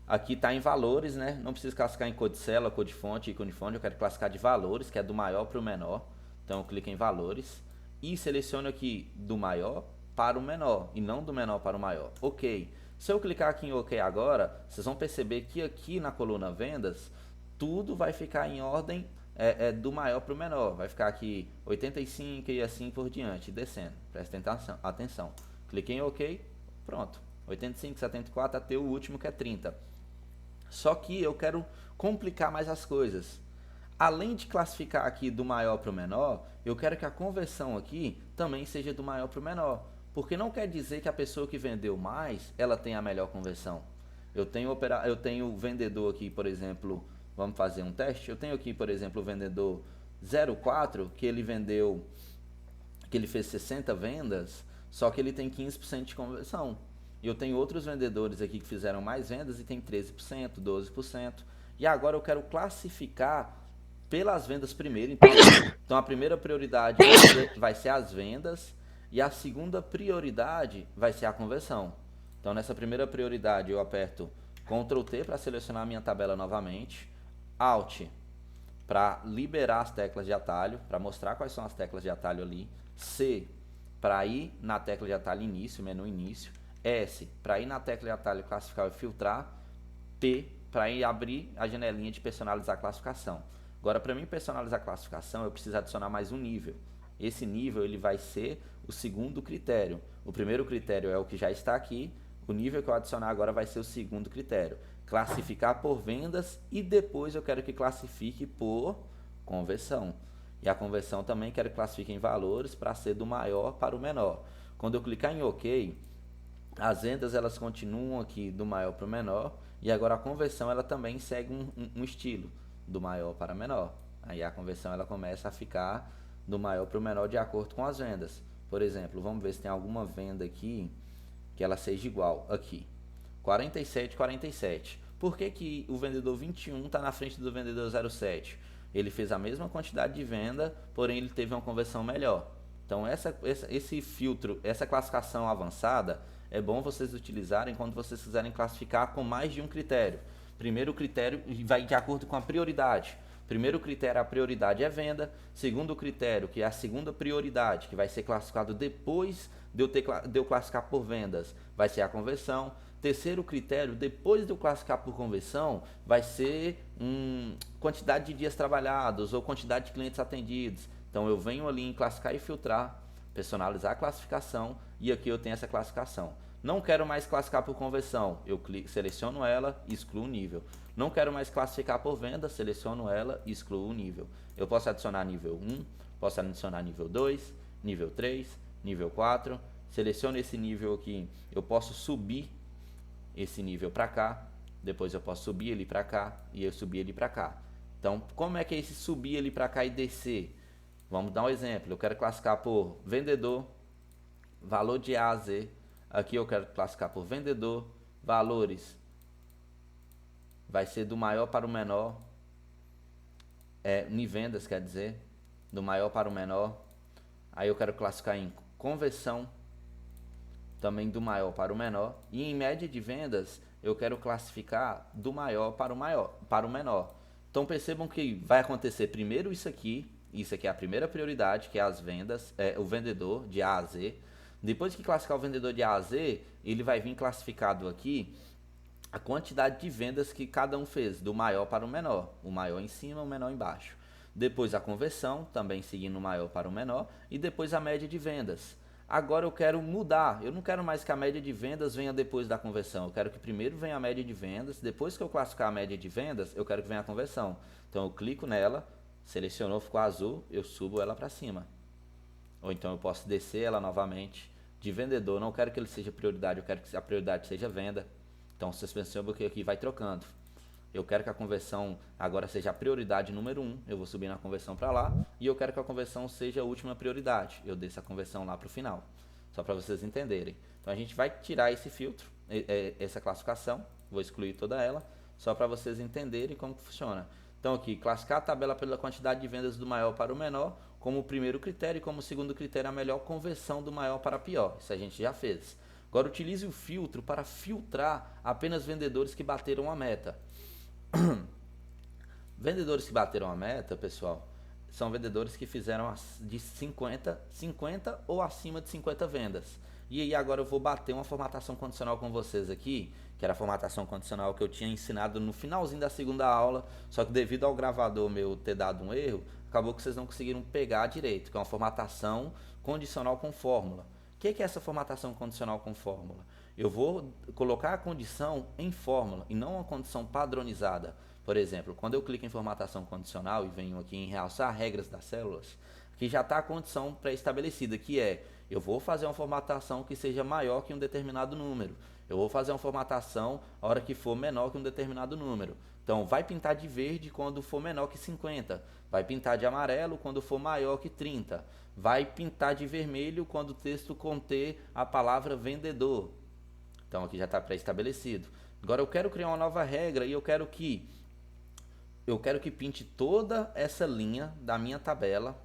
Aqui está em valores, né? Não precisa classificar em cor de célula, cor de fonte, ícone de fonte. Eu quero classificar de valores, que é do maior para o menor. Então eu clico em valores e seleciono aqui do maior para o menor e não do menor para o maior. Ok. Se eu clicar aqui em OK agora, vocês vão perceber que aqui na coluna vendas, tudo vai ficar em ordem do maior para o menor. Vai ficar aqui 85 e assim por diante, descendo. Prestem atenção. Cliquei em OK, pronto. 85, 74 até o último que é 30. Só que eu quero complicar mais as coisas. Além de classificar aqui do maior para o menor, eu quero que a conversão aqui também seja do maior para o menor. Porque não quer dizer que a pessoa que vendeu mais, ela tem a melhor conversão. Eu tenho vendedor aqui, por exemplo, vamos fazer um teste. Eu tenho aqui, por exemplo, o vendedor 04, que ele fez 60 vendas, só que ele tem 15% de conversão. E eu tenho outros vendedores aqui que fizeram mais vendas e tem 13%, 12%. E agora eu quero classificar pelas vendas primeiro. Então a primeira prioridade vai ser as vendas e a segunda prioridade vai ser a conversão. Então nessa primeira prioridade eu aperto Ctrl T para selecionar a minha tabela novamente, Alt para liberar as teclas de atalho, para mostrar quais são as teclas de atalho ali, C para ir na tecla de atalho início, menu início, S para ir na tecla de atalho classificar e filtrar, P para ir abrir a janelinha de personalizar a classificação. Agora, para mim personalizar a classificação, eu preciso adicionar mais um nível. Esse nível ele vai ser o segundo critério. O primeiro critério é o que já está aqui. O nível que eu adicionar agora vai ser o segundo critério. Classificar por vendas e depois eu quero que classifique por conversão. E a conversão também quero que classifique em valores para ser do maior para o menor. Quando eu clicar em OK, as vendas elas continuam aqui do maior para o menor. E agora a conversão ela também segue um estilo do maior para menor. Aí a conversão ela começa a ficar do maior para o menor de acordo com as vendas. Por exemplo, vamos ver se tem alguma venda aqui que ela seja igual. Aqui, 47, 47. Por que o vendedor 21 está na frente do vendedor 07? Ele fez a mesma quantidade de venda, porém ele teve uma conversão melhor. Então esse filtro, essa classificação avançada, é bom vocês utilizarem quando vocês quiserem classificar com mais de um critério. Primeiro critério vai de acordo com a prioridade. Primeiro critério, a prioridade é venda. Segundo critério, que é a segunda prioridade, que vai ser classificado depois de eu classificar por vendas, vai ser a conversão. Terceiro critério, depois de eu classificar por conversão, vai ser quantidade de dias trabalhados ou quantidade de clientes atendidos. Então eu venho ali em classificar e filtrar. personalizar a classificação, e aqui eu tenho essa classificação. Não quero mais classificar por conversão, eu seleciono ela e excluo o nível. Não quero mais classificar por venda, seleciono ela e excluo o nível. Eu posso adicionar nível 1, posso adicionar nível 2, nível 3, nível 4. Seleciono esse nível aqui, eu posso subir esse nível para cá, depois eu posso subir ele para cá e eu subir ele para cá. Então, como é que é esse subir ele para cá e descer? Vamos dar um exemplo. Eu quero classificar por vendedor, valor de A a Z. Aqui eu quero classificar por vendedor, valores. Vai ser do maior para o menor. Em vendas, quer dizer, do maior para o menor. Aí eu quero classificar em conversão, também do maior para o menor. E em média de vendas, eu quero classificar do maior para o menor. Então percebam que vai acontecer primeiro isso aqui é a primeira prioridade, que é as vendas, o vendedor de A a Z. Depois que classificar o vendedor de A a Z, ele vai vir classificado aqui a quantidade de vendas que cada um fez, do maior para o menor. O maior em cima, o menor embaixo. Depois a conversão, também seguindo o maior para o menor. E depois a média de vendas. Agora eu quero mudar, eu não quero mais que a média de vendas venha depois da conversão. Eu quero que primeiro venha a média de vendas, depois que eu classificar a média de vendas, eu quero que venha a conversão. Então eu clico nela, selecionou, ficou azul, eu subo ela para cima. Ou então eu posso descer ela novamente. De vendedor, não quero que ele seja prioridade, eu quero que a prioridade seja venda. Então vocês percebem que aqui vai trocando. Eu quero que a conversão agora seja a prioridade número 1, eu vou subir na conversão para lá, e eu quero que a conversão seja a última prioridade, eu desço a conversão lá para o final, só para vocês entenderem. Então a gente vai tirar esse filtro, essa classificação, vou excluir toda ela, só para vocês entenderem como funciona. Então aqui, classificar a tabela pela quantidade de vendas do maior para o menor, como primeiro critério, e como segundo critério a melhor conversão do maior para pior, isso a gente já fez. Agora utilize o filtro para filtrar apenas vendedores que bateram a meta. Vendedores que bateram a meta, pessoal, são vendedores que fizeram de 50 ou acima de 50 vendas. E aí agora eu vou bater uma formatação condicional com vocês aqui, que era a formatação condicional que eu tinha ensinado no finalzinho da segunda aula, só que devido ao gravador meu ter dado um erro, acabou que vocês não conseguiram pegar direito, que é uma formatação condicional com fórmula. O que é essa formatação condicional com fórmula? Eu vou colocar a condição em fórmula e não uma condição padronizada. Por exemplo, quando eu clico em formatação condicional e venho aqui em realçar regras das células, aqui já está a condição pré-estabelecida, que é, eu vou fazer uma formatação que seja maior que um determinado número. Eu vou fazer uma formatação a hora que for menor que um determinado número. Então, vai pintar de verde quando for menor que 50. Vai pintar de amarelo quando for maior que 30. Vai pintar de vermelho quando o texto conter a palavra vendedor. Então aqui já está pré-estabelecido. Agora eu quero criar uma nova regra e eu quero que pinte toda essa linha da minha tabela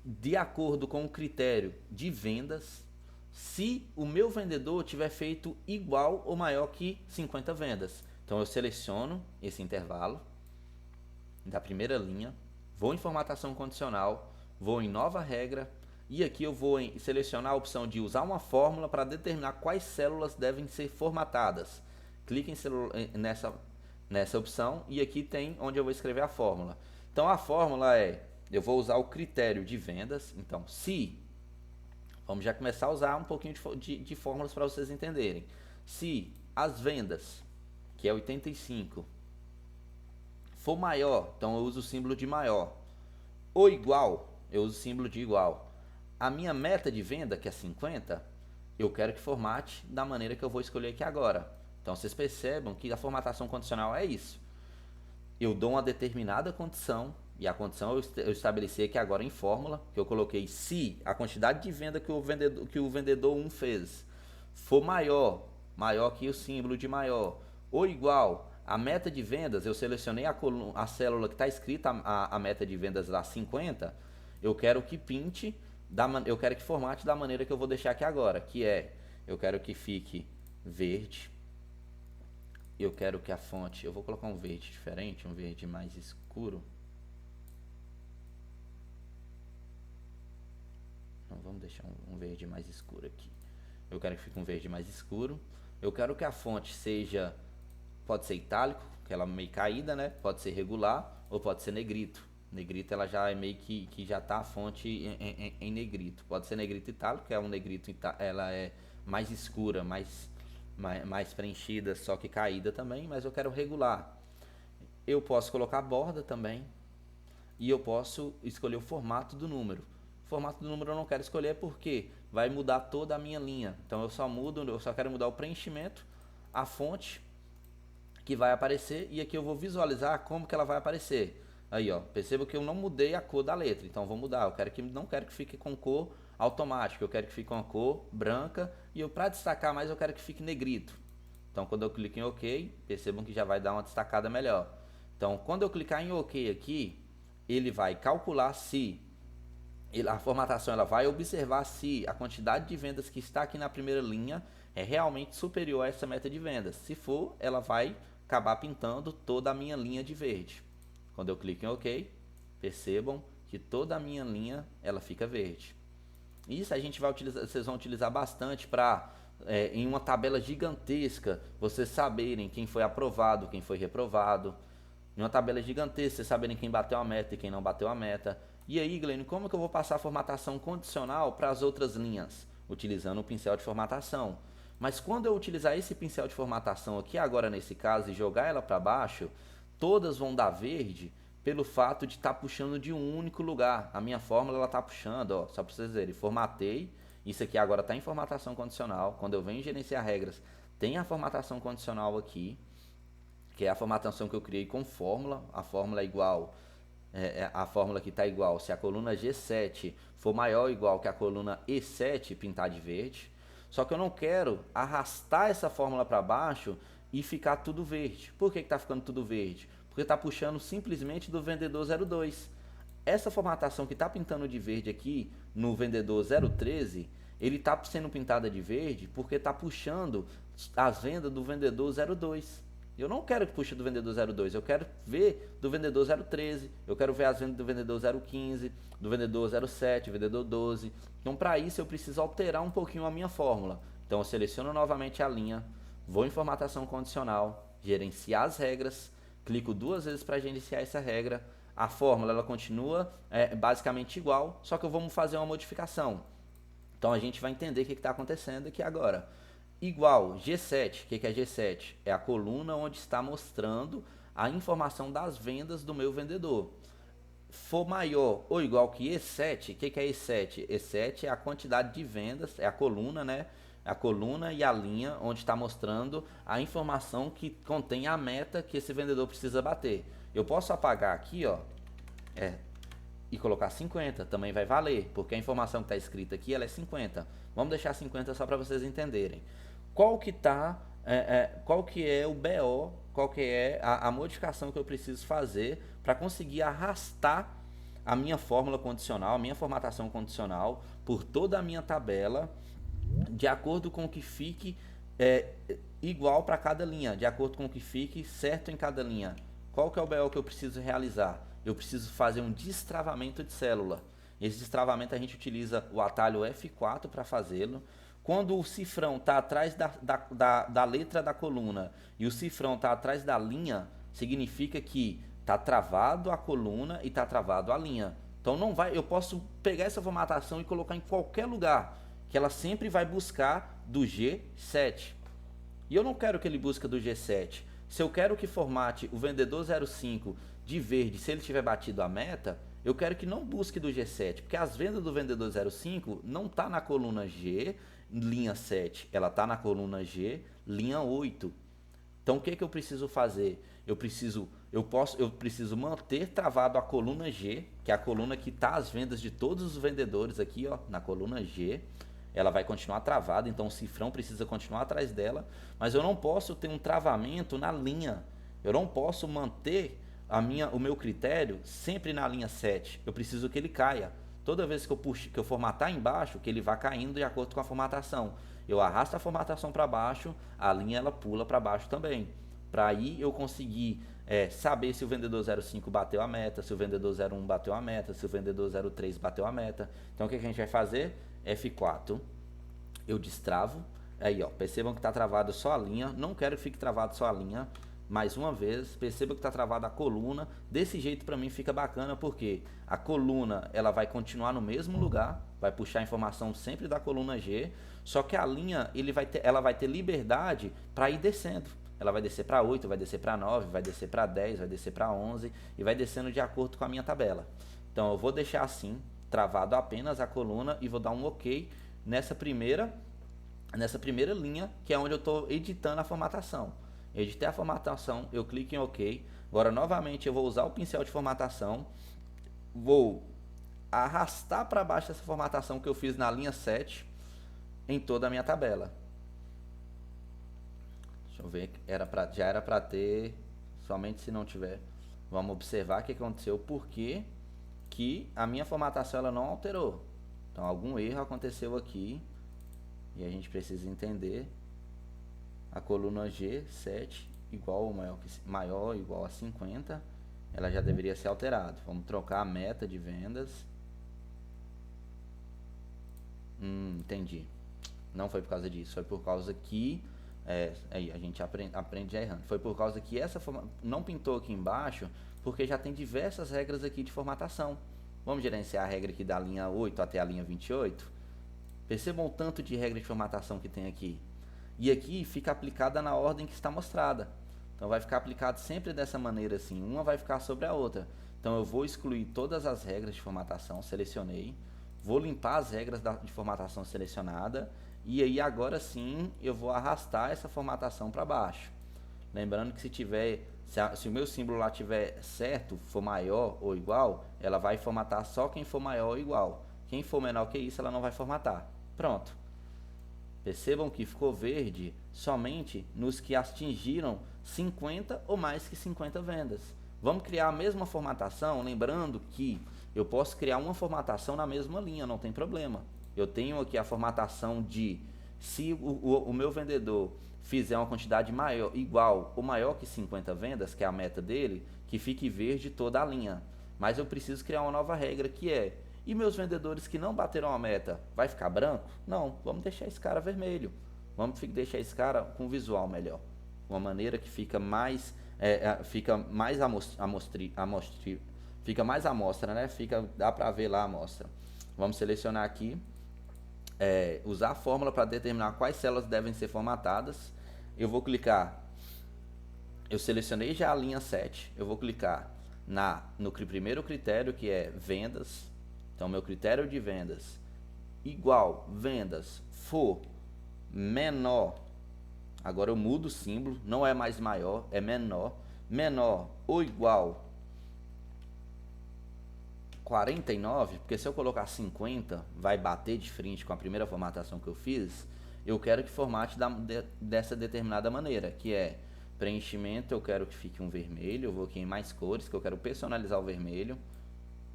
de acordo com o critério de vendas, se o meu vendedor tiver feito igual ou maior que 50 vendas. Então eu seleciono esse intervalo da primeira linha, vou em formatação condicional, vou em nova regra, e aqui eu vou selecionar a opção de usar uma fórmula para determinar quais células devem ser formatadas. Clique nessa opção e aqui tem onde eu vou escrever a fórmula. Então a fórmula eu vou usar o critério de vendas. Então vamos já começar a usar um pouquinho de fórmulas para vocês entenderem. Se as vendas, que é 85, for maior, então eu uso o símbolo de maior, ou igual, eu uso o símbolo de igual. A minha meta de venda, que é 50, eu quero que formate da maneira que eu vou escolher aqui agora. Então vocês percebam que a formatação condicional é isso. Eu dou uma determinada condição, e a condição eu estabeleci aqui agora em fórmula, que eu coloquei se a quantidade de venda que o vendedor 1 fez for maior que o símbolo de maior, ou igual, a meta de vendas, eu selecionei a célula que está escrita a meta de vendas lá 50, eu quero que pinte, eu quero que formate da maneira que eu vou deixar aqui agora, que eu quero que fique verde, eu quero que a fonte, eu vou colocar um verde diferente, um verde mais escuro, não, vamos deixar um verde mais escuro aqui, eu quero que fique um verde mais escuro, eu quero que a fonte pode ser itálico, que ela é meio caída, né? Pode ser regular ou pode ser negrito. Negrito ela já é meio que já tá a fonte em negrito. Pode ser negrito itálico, que é um negrito, ela é mais escura, mais preenchida, só que caída também, mas eu quero regular. Eu posso colocar borda também e eu posso escolher o formato do número. O formato do número eu não quero escolher porque vai mudar toda a minha linha. Então eu só quero mudar o preenchimento, a fonte que vai aparecer e aqui eu vou visualizar como que ela vai aparecer. Aí, ó, perceba que eu não mudei a cor da letra, então vou mudar. Não quero que fique com cor automática, eu quero que fique com a cor branca e eu para destacar mais eu quero que fique negrito. Então quando eu clico em OK, percebam que já vai dar uma destacada melhor. Então quando eu clicar em OK aqui, ele vai calcular se a formatação, ela vai observar se a quantidade de vendas que está aqui na primeira linha é realmente superior a essa meta de vendas. Se for, ela vai acabar pintando toda a minha linha de verde. Quando eu clico em OK, percebam que toda a minha linha ela fica verde. Isso a gente vai utilizar, vocês vão utilizar bastante para em uma tabela gigantesca vocês saberem quem foi aprovado, quem foi reprovado. Em uma tabela gigantesca vocês saberem quem bateu a meta e quem não bateu a meta. E aí, Glenn, como que eu vou passar a formatação condicional para as outras linhas? Utilizando o pincel de formatação. Mas quando eu utilizar esse pincel de formatação aqui agora nesse caso e jogar ela para baixo, todas vão dar verde pelo fato de estar puxando de um único lugar. A minha fórmula ela está puxando, ó, só para vocês verem, formatei, isso aqui agora está em formatação condicional. Quando eu venho gerenciar regras, tem a formatação condicional aqui, que é a formatação que eu criei com fórmula. A fórmula é igual, a fórmula que está igual se a coluna G7 for maior ou igual que a coluna E7 pintar de verde. Só que eu não quero arrastar essa fórmula para baixo e ficar tudo verde. Por que está ficando tudo verde? Porque está puxando simplesmente do vendedor 02. Essa formatação que está pintando de verde aqui no vendedor 013, ele está sendo pintada de verde porque está puxando as vendas do vendedor 02. Eu não quero que puxe do vendedor 02, eu quero ver do vendedor 013, eu quero ver as vendas do vendedor 015, do vendedor 07, vendedor 12. Então, para isso, eu preciso alterar um pouquinho a minha fórmula. Então, eu seleciono novamente a linha, vou em formatação condicional, gerenciar as regras, clico duas vezes para gerenciar essa regra. A fórmula ela continua basicamente igual, só que vamos fazer uma modificação. Então, a gente vai entender o que está acontecendo aqui agora. Igual G7, o que é G7? É a coluna onde está mostrando a informação das vendas do meu vendedor. For maior ou igual que E7, o que é E7? E7 é a quantidade de vendas, é a coluna, né? A coluna e a linha onde está mostrando a informação que contém a meta que esse vendedor precisa bater. Eu posso apagar aqui, ó, e colocar 50, também vai valer, porque a informação que está escrita aqui ela é 50. Vamos deixar 50 só para vocês entenderem. Qual que é o BO, qual que é a modificação que eu preciso fazer para conseguir arrastar a minha fórmula condicional, a minha formatação condicional por toda a minha tabela, de acordo com que fique igual para cada linha, de acordo com que fique certo em cada linha. Qual que é o BO que eu preciso realizar? Eu preciso fazer um destravamento de célula. Esse destravamento a gente utiliza o atalho F4 para fazê-lo. Quando o cifrão está atrás da letra da coluna e o cifrão está atrás da linha, significa que está travado a coluna e está travado a linha. Então não vai, eu posso pegar essa formatação e colocar em qualquer lugar, que ela sempre vai buscar do G7. E eu não quero que ele busque do G7. Se eu quero que formate o vendedor 05 de verde, se ele tiver batido a meta, eu quero que não busque do G7, porque as vendas do vendedor 05 não está na coluna G, linha 7, ela está na coluna G, linha 8. Então o que eu preciso fazer? Eu preciso manter travado a coluna G, que é a coluna que está as vendas de todos os vendedores aqui, ó, na coluna G. Ela vai continuar travada, então o cifrão precisa continuar atrás dela, mas eu não posso ter um travamento na linha. Eu não posso manter o meu critério sempre na linha 7. Eu preciso que ele caia. Toda vez que eu formatar embaixo, que ele vá caindo de acordo com a formatação. Eu arrasto a formatação para baixo, a linha ela pula para baixo também. Para aí eu conseguir saber se o vendedor 05 bateu a meta, se o vendedor 01 bateu a meta, se o vendedor 03 bateu a meta. Então o que a gente vai fazer? F4. Eu destravo. Aí, ó, percebam que está travado só a linha. Não quero que fique travado só a linha. mais uma vez, perceba que está travada a coluna. Desse jeito para mim fica bacana, porque a coluna ela vai continuar no mesmo lugar, vai puxar a informação sempre da coluna G, só que a linha ela vai ter liberdade para ir descendo. Ela vai descer para 8, vai descer para 9, vai descer para 10, vai descer para 11 e vai descendo de acordo com a minha tabela. Então eu vou deixar assim, travado apenas a coluna e vou dar um OK nessa primeira linha, que é onde eu estou editando a formatação. Editei a formatação, eu clico em OK. Agora novamente eu vou usar o pincel de formatação, vou arrastar para baixo essa formatação que eu fiz na linha 7 em toda a minha tabela. Deixa eu ver, já era para ter, somente se não tiver. Vamos observar o que aconteceu, porque que a minha formatação ela não alterou. Então algum erro aconteceu aqui e a gente precisa entender. A coluna G7 igual ou maior ou igual a 50, ela já deveria ser alterada. Vamos trocar a meta de vendas. Entendi. Não foi por causa disso, foi por causa que aí a gente aprende já errando. Foi por causa que essa não pintou aqui embaixo, porque já tem diversas regras aqui de formatação. Vamos gerenciar a regra aqui da linha 8 até a linha 28. Percebam o tanto de regra de formatação que tem aqui. E aqui fica aplicada na ordem que está mostrada. Então vai ficar aplicado sempre dessa maneira assim, uma vai ficar sobre a outra. Então eu vou excluir todas as regras de formatação, selecionei, vou limpar as regras de formatação selecionada, e aí agora sim eu vou arrastar essa formatação para baixo. Lembrando que se o meu símbolo lá tiver certo, for maior ou igual, ela vai formatar só quem for maior ou igual. Quem for menor que isso, ela não vai formatar. Pronto. Percebam que ficou verde somente nos que atingiram 50 ou mais que 50 vendas. Vamos criar a mesma formatação, lembrando que eu posso criar uma formatação na mesma linha, não tem problema. Eu tenho aqui a formatação de, se o meu vendedor fizer uma quantidade maior, igual ou maior que 50 vendas, que é a meta dele, que fique verde toda a linha. Mas eu preciso criar uma nova regra que é: e meus vendedores que não bateram a meta, vai ficar branco? Não, vamos deixar esse cara vermelho. Vamos deixar esse cara com visual melhor. Uma maneira que fica mais fica mais amostra, né? Dá para ver lá a amostra. Vamos selecionar aqui, usar a fórmula para determinar quais células devem ser formatadas. Eu vou clicar, eu selecionei já a linha 7, eu vou clicar no primeiro critério, que é vendas. Então, meu critério de vendas igual vendas for menor, agora eu mudo o símbolo, não é mais maior, é menor, menor ou igual 49, porque se eu colocar 50, vai bater de frente com a primeira formatação que eu fiz. Eu quero que formate dessa determinada maneira, que é preenchimento, eu quero que fique um vermelho, eu vou aqui em mais cores, que eu quero personalizar o vermelho.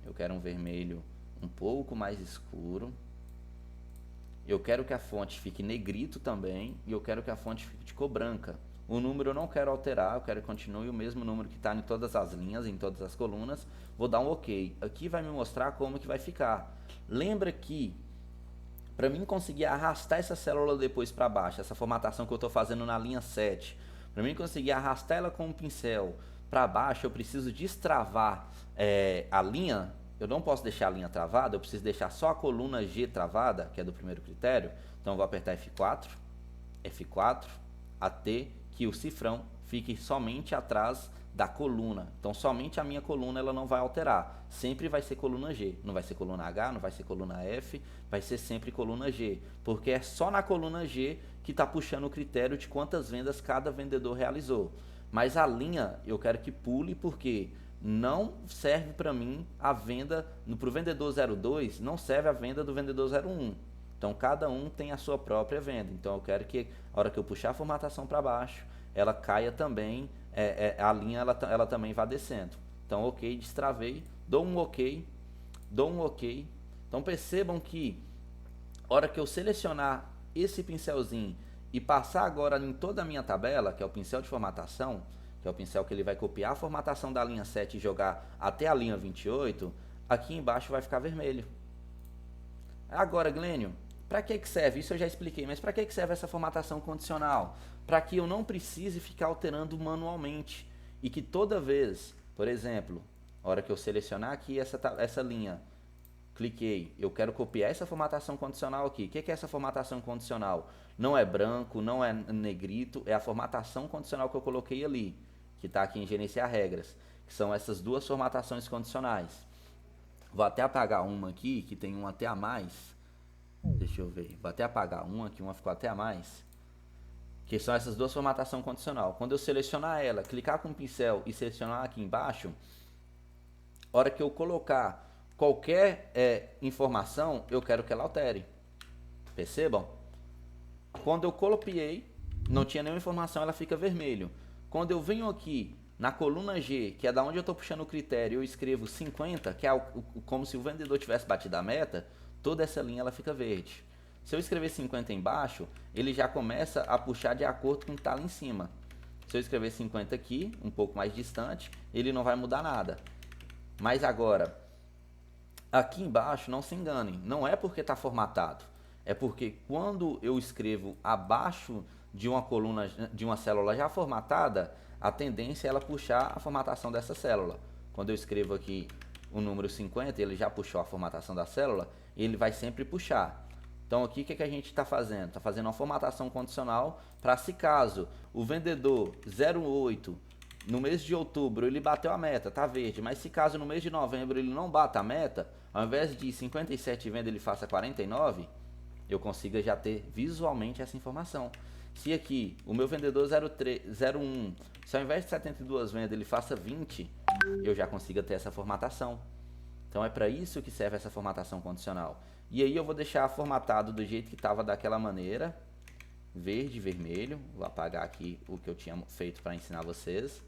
Eu quero um vermelho um pouco mais escuro. Eu quero que a fonte fique negrito também, e eu quero que a fonte fique de cor branca. O número eu não quero alterar, eu quero que continue o mesmo número que está em todas as linhas, em todas as colunas. Vou dar um OK. Aqui vai me mostrar como que vai ficar. Lembra que, para mim conseguir arrastar essa célula depois para baixo, essa formatação que eu estou fazendo na linha 7, para mim conseguir arrastar ela com o pincel para baixo, eu preciso destravar a linha. Eu não posso deixar a linha travada, eu preciso deixar só a coluna G travada, que é do primeiro critério. Então eu vou apertar F4, até que o cifrão fique somente atrás da coluna. Então somente a minha coluna ela não vai alterar. Sempre vai ser coluna G, não vai ser coluna H, não vai ser coluna F, vai ser sempre coluna G. Porque é só na coluna G que está puxando o critério de quantas vendas cada vendedor realizou. Mas a linha eu quero que pule, porque não serve para mim a venda, para o vendedor 02, não serve a venda do vendedor 01. Então cada um tem a sua própria venda. Então eu quero que a hora que eu puxar a formatação para baixo, ela caia também, a linha ela também vá descendo. Então OK, destravei, dou um OK. Então percebam que a hora que eu selecionar esse pincelzinho e passar agora em toda a minha tabela, que é o pincel de formatação, que é o pincel que ele vai copiar a formatação da linha 7 e jogar até a linha 28, aqui embaixo vai ficar vermelho. Agora, Glênio, Para que serve? Isso eu já expliquei, mas para que serve essa formatação condicional? Para que eu não precise ficar alterando manualmente e que toda vez, por exemplo, a hora que eu selecionar aqui essa linha, cliquei, eu quero copiar essa formatação condicional aqui. O que é essa formatação condicional? Não é branco, não é negrito, é a formatação condicional que eu coloquei ali, que está aqui em gerenciar regras, que são essas duas formatações condicionais. Vou até apagar uma aqui, que tem uma até a mais. Deixa eu ver, vou até apagar uma, que uma ficou até a mais. Que são essas duas formatações condicional. Quando eu selecionar ela, clicar com o pincel e selecionar aqui embaixo, a hora que eu colocar qualquer informação, eu quero que ela altere. Percebam? Quando eu copiei, não tinha nenhuma informação, ela fica vermelho. Quando eu venho aqui na coluna G, que é da onde eu estou puxando o critério, eu escrevo 50, que é como se o vendedor tivesse batido a meta, toda essa linha ela fica verde. Se eu escrever 50 embaixo, ele já começa a puxar de acordo com o que está lá em cima. Se eu escrever 50 aqui, um pouco mais distante, ele não vai mudar nada. Mas agora, aqui embaixo, não se enganem, não é porque está formatado. É porque quando eu escrevo abaixo de uma coluna, de uma célula já formatada, a tendência é ela puxar a formatação dessa célula. Quando eu escrevo aqui o número 50, ele já puxou a formatação da célula, ele vai sempre puxar. Então aqui o que a gente está fazendo? Está fazendo uma formatação condicional para se caso o vendedor 08 no mês de outubro ele bateu a meta, tá verde, mas se caso no mês de novembro ele não bata a meta, ao invés de 57 vendas ele faça 49, eu consiga já ter visualmente essa informação. Se aqui o meu vendedor 01, se ao invés de 72 vendas ele faça 20, eu já consiga ter essa formatação. Então é para isso que serve essa formatação condicional. E aí eu vou deixar formatado do jeito que estava daquela maneira, verde e vermelho. Vou apagar aqui o que eu tinha feito para ensinar vocês.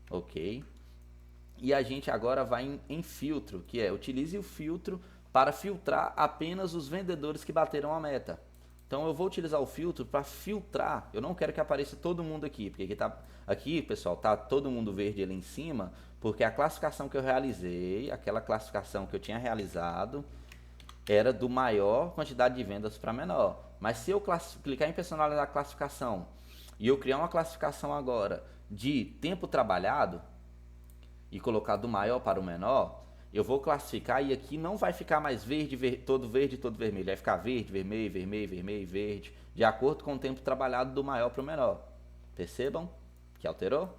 Ok. E a gente agora vai em filtro, que é utilize o filtro para filtrar apenas os vendedores que bateram a meta. Então eu vou utilizar o filtro para filtrar. Eu não quero que apareça todo mundo aqui, porque aqui, pessoal, tá todo mundo verde ali em cima, porque a classificação que eu realizei, aquela classificação que eu tinha realizado, era do maior quantidade de vendas para menor. Mas se eu clicar em personalizar a classificação e eu criar uma classificação agora de tempo trabalhado e colocar do maior para o menor, eu vou classificar e aqui não vai ficar mais verde, todo vermelho. Vai ficar verde, vermelho, vermelho, vermelho, verde, de acordo com o tempo trabalhado do maior para o menor. Percebam que alterou?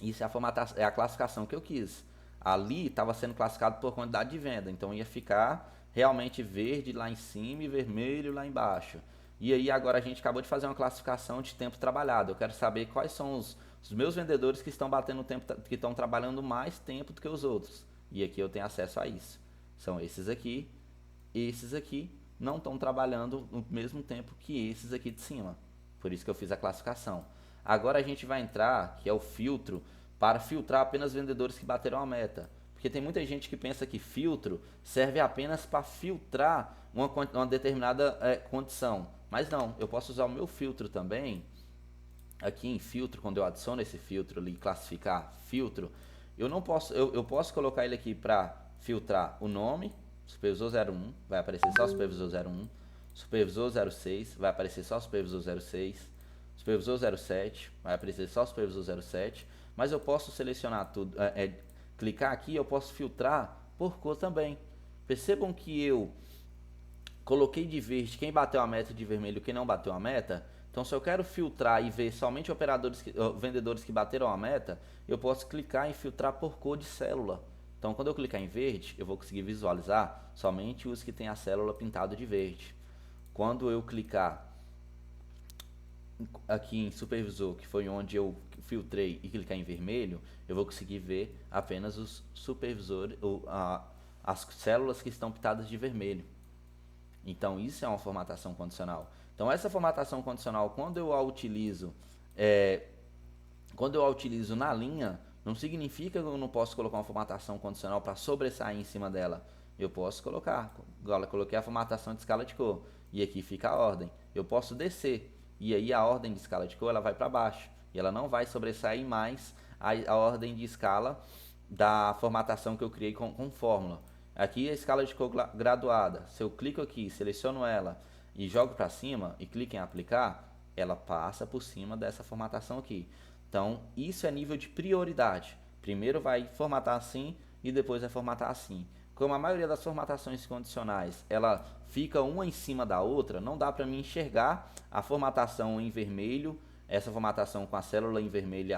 Isso é a classificação que eu quis. Ali estava sendo classificado por quantidade de venda, então ia ficar realmente verde lá em cima e vermelho lá embaixo. E aí agora a gente acabou de fazer uma classificação de tempo trabalhado. Eu quero saber quais são os meus vendedores que estão batendo tempo, que estão trabalhando mais tempo do que os outros. E aqui eu tenho acesso a isso. São esses aqui não estão trabalhando no mesmo tempo que esses aqui de cima. Por isso que eu fiz a classificação. Agora a gente vai entrar, que é o filtro, para filtrar apenas vendedores que bateram a meta. Porque tem muita gente que pensa que filtro serve apenas para filtrar uma determinada condição. Mas não, eu posso usar o meu filtro também. Aqui em filtro, quando eu adiciono esse filtro ali, classificar filtro, eu posso colocar ele aqui para filtrar o nome, supervisor 01, vai aparecer só supervisor 01, supervisor 06, vai aparecer só supervisor 06, supervisor 07, vai aparecer só supervisor 07, mas eu posso selecionar tudo, clicar aqui, eu posso filtrar por cor também. Percebam que eu coloquei de verde quem bateu a meta, de vermelho quem não bateu a meta. Então, se eu quero filtrar e ver somente vendedores que bateram a meta, eu posso clicar em filtrar por cor de célula. Então, quando eu clicar em verde, eu vou conseguir visualizar somente os que têm a célula pintada de verde. Quando eu clicar aqui em supervisor, que foi onde eu filtrei, e clicar em vermelho, eu vou conseguir ver apenas os supervisores, as células que estão pintadas de vermelho. Então, isso é uma formatação condicional. Então, essa formatação condicional, quando eu a utilizo na linha, não significa que eu não posso colocar uma formatação condicional para sobressair em cima dela. Eu posso colocar. Agora, coloquei a formatação de escala de cor. E aqui fica a ordem. Eu posso descer. E aí a ordem de escala de cor ela vai para baixo. E ela não vai sobressair mais a ordem de escala da formatação que eu criei com fórmula. Aqui a escala de cor graduada. Se eu clico aqui, seleciono ela e jogo para cima e clico em aplicar, ela passa por cima dessa formatação aqui. Então, isso é nível de prioridade. Primeiro vai formatar assim e depois vai formatar assim. Como a maioria das formatações condicionais, ela fica uma em cima da outra, não dá para mim enxergar a formatação em vermelho, essa formatação com a célula em vermelho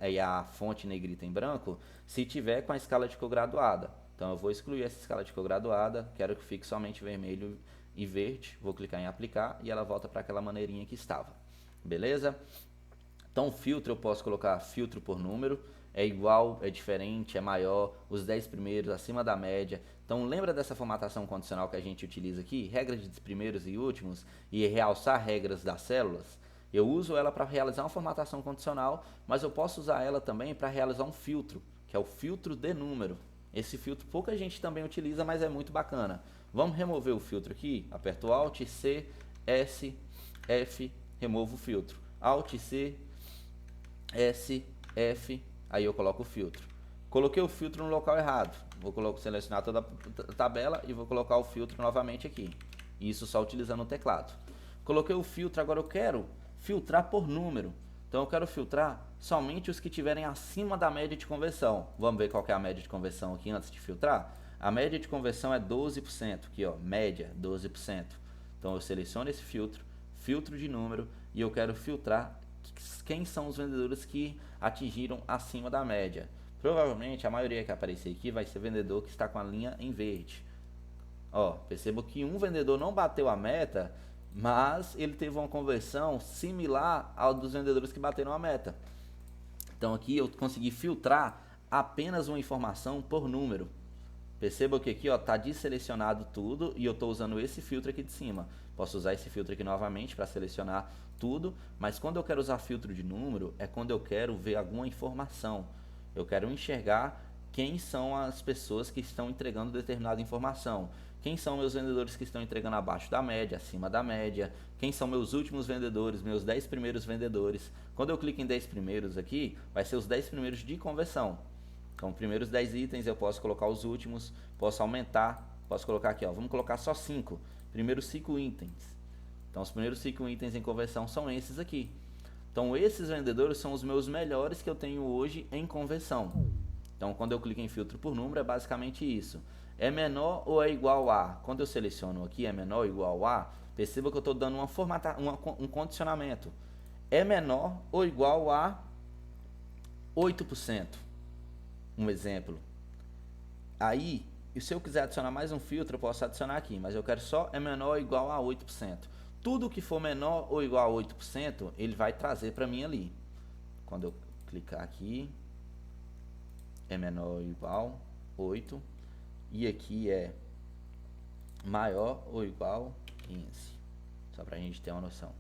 e a fonte negrita em branco, se tiver com a escala de cor graduada. Então eu vou excluir essa escala de cor graduada, quero que fique somente vermelho e verde, vou clicar em aplicar e ela volta para aquela maneirinha que estava. Beleza? Então filtro eu posso colocar filtro por número, é igual, é diferente, é maior, os 10 primeiros acima da média. Então lembra dessa formatação condicional que a gente utiliza aqui, regras de primeiros e últimos e realçar regras das células? Eu uso ela para realizar uma formatação condicional, mas eu posso usar ela também para realizar um filtro, que é o filtro de número. Esse filtro pouca gente também utiliza, mas é muito bacana. Vamos remover o filtro aqui, aperto Alt, C, S, F, removo o filtro. Alt, C, S, F, aí eu coloco o filtro. Coloquei o filtro no local errado. Vou selecionar toda a tabela e vou colocar o filtro novamente aqui. Isso só utilizando o teclado. Coloquei o filtro, agora eu quero filtrar por número. Então eu quero filtrar somente os que estiverem acima da média de conversão. Vamos ver qual que é a média de conversão aqui antes de filtrar? A média de conversão é 12%. Aqui ó, média 12%. Então eu seleciono esse filtro, filtro de número, e eu quero filtrar quem são os vendedores que atingiram acima da média. Provavelmente a maioria que aparecer aqui vai ser vendedor que está com a linha em verde. Ó, percebo que um vendedor não bateu a meta, mas ele teve uma conversão similar ao dos vendedores que bateram a meta. Então aqui eu consegui filtrar apenas uma informação por número. Perceba que aqui está desselecionado tudo e eu estou usando esse filtro aqui de cima. Posso usar esse filtro aqui novamente para selecionar tudo, mas quando eu quero usar filtro de número é quando eu quero ver alguma informação. Eu quero enxergar quem são as pessoas que estão entregando determinada informação. Quem são meus vendedores que estão entregando abaixo da média, acima da média. Quem são meus últimos vendedores, meus 10 primeiros vendedores. Quando eu clico em 10 primeiros aqui, vai ser os 10 primeiros de conversão. Então, primeiros 10 itens eu posso colocar os últimos, posso aumentar, posso colocar aqui, ó, vamos colocar só 5, primeiros 5 itens. Então, os primeiros 5 itens em conversão são esses aqui. Então, esses vendedores são os meus melhores que eu tenho hoje em conversão. Então, quando eu clico em filtro por número, é basicamente isso. É menor ou é igual a? Quando eu seleciono aqui, é menor ou igual a, perceba que eu estou dando um condicionamento. É menor ou igual a 8%. Um exemplo. Aí, se eu quiser adicionar mais um filtro, eu posso adicionar aqui, mas eu quero só é menor ou igual a 8%. Tudo que for menor ou igual a 8%, ele vai trazer para mim ali. Quando eu clicar aqui, é menor ou igual a 8%, e aqui é maior ou igual a 15%. Só para a gente ter uma noção.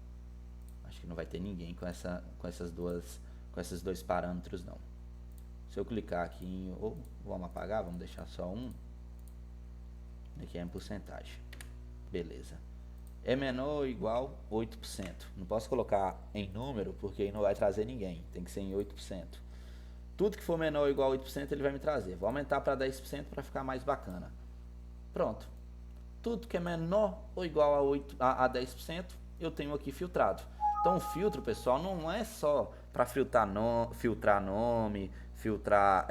Acho que não vai ter ninguém com esses dois parâmetros não. Se eu clicar aqui em, ou vamos apagar, vamos deixar só um. Aqui é em porcentagem. Beleza. É menor ou igual a 8%. Não posso colocar em número, porque aí não vai trazer ninguém. Tem que ser em 8%. Tudo que for menor ou igual a 8%, ele vai me trazer. Vou aumentar para 10% para ficar mais bacana. Pronto. Tudo que é menor ou igual a 10%, eu tenho aqui filtrado. Então o filtro, pessoal, não é só para filtrar nome, filtrar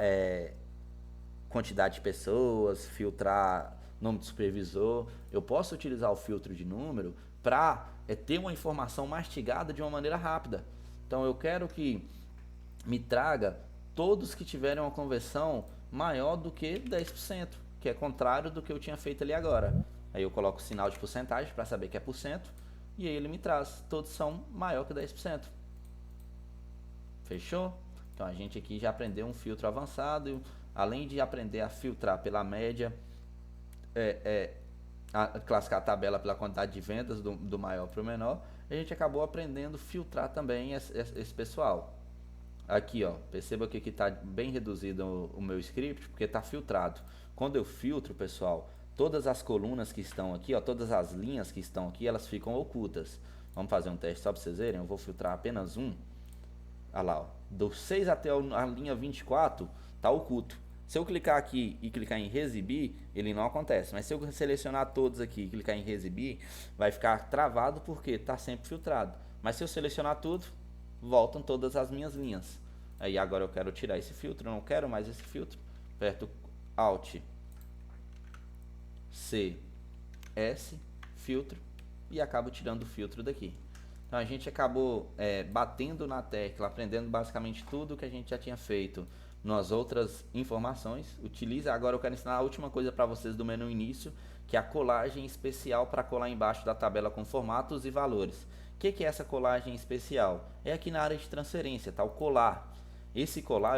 quantidade de pessoas, filtrar nome de supervisor. Eu posso utilizar o filtro de número para ter uma informação mastigada de uma maneira rápida. Então eu quero que me traga todos que tiverem uma conversão maior do que 10%, que é contrário do que eu tinha feito ali agora. Aí eu coloco o sinal de porcentagem para saber que é por cento, e aí ele me traz, todos são maior que 10%. Fechou? Então a gente aqui já aprendeu um filtro avançado, além de aprender a filtrar pela média, a classificar a tabela pela quantidade de vendas do maior para o menor, a gente acabou aprendendo a filtrar também esse pessoal. Aqui ó, perceba que aqui está bem reduzido o meu script, porque está filtrado. Quando eu filtro, pessoal, todas as colunas que estão aqui, ó, todas as linhas que estão aqui, elas ficam ocultas. Vamos fazer um teste só para vocês verem, eu vou filtrar apenas um. Olha lá, ó, do 6 até a linha 24 está oculto. Se eu clicar aqui e clicar em exibir, ele não acontece. Mas se eu selecionar todos aqui e clicar em exibir, vai ficar travado porque está sempre filtrado. Mas se eu selecionar tudo, voltam todas as minhas linhas. Aí agora eu quero tirar esse filtro, não quero mais esse filtro. Aperto Alt C, S, filtro, e acabo tirando o filtro daqui. Então a gente acabou batendo na tecla, aprendendo basicamente tudo que a gente já tinha feito nas outras informações. Utiliza. Agora eu quero ensinar a última coisa para vocês do menu início, que é a colagem especial para colar embaixo da tabela com formatos e valores. O que é essa colagem especial? É aqui na área de transferência, tá? O colar. Esse colar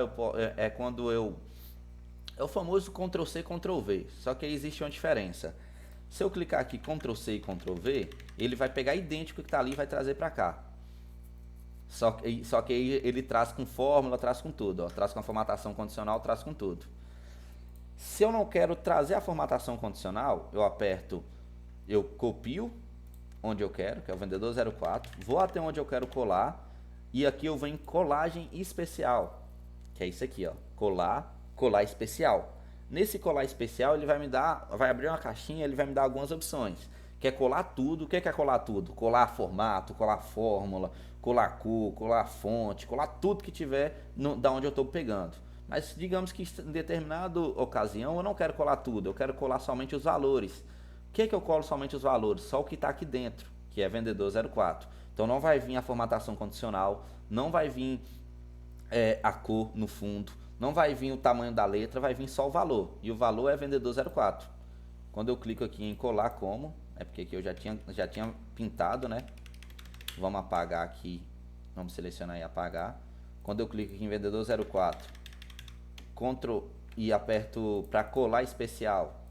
é quando é o famoso Ctrl C, Ctrl V, só que aí existe uma diferença. Se eu clicar aqui Ctrl C e Ctrl V, ele vai pegar idêntico que está ali e vai trazer para cá. Só que aí ele traz com fórmula, traz com tudo, ó, traz com a formatação condicional, traz com tudo. Se eu não quero trazer a formatação condicional, eu copio onde eu quero, que é o vendedor 04, vou até onde eu quero colar, e aqui eu venho em colagem especial, que é isso aqui, ó, colar especial. Nesse colar especial ele vai abrir uma caixinha, ele vai me dar algumas opções. Quer colar tudo? O que é colar tudo? Colar formato, colar fórmula, colar cor, colar fonte, colar tudo que tiver da onde eu estou pegando. Mas digamos que em determinada ocasião eu não quero colar tudo, eu quero colar somente os valores. O que eu colo somente os valores? Só o que está aqui dentro, que é vendedor 04. Então não vai vir a formatação condicional, não vai vir a cor no fundo, não vai vir o tamanho da letra, vai vir só o valor. E o valor é vendedor 04. Quando eu clico aqui em colar como, é porque aqui eu já tinha pintado, né? Vamos apagar aqui, vamos selecionar e apagar. Quando eu clico aqui em vendedor 04, Ctrl e aperto para colar especial,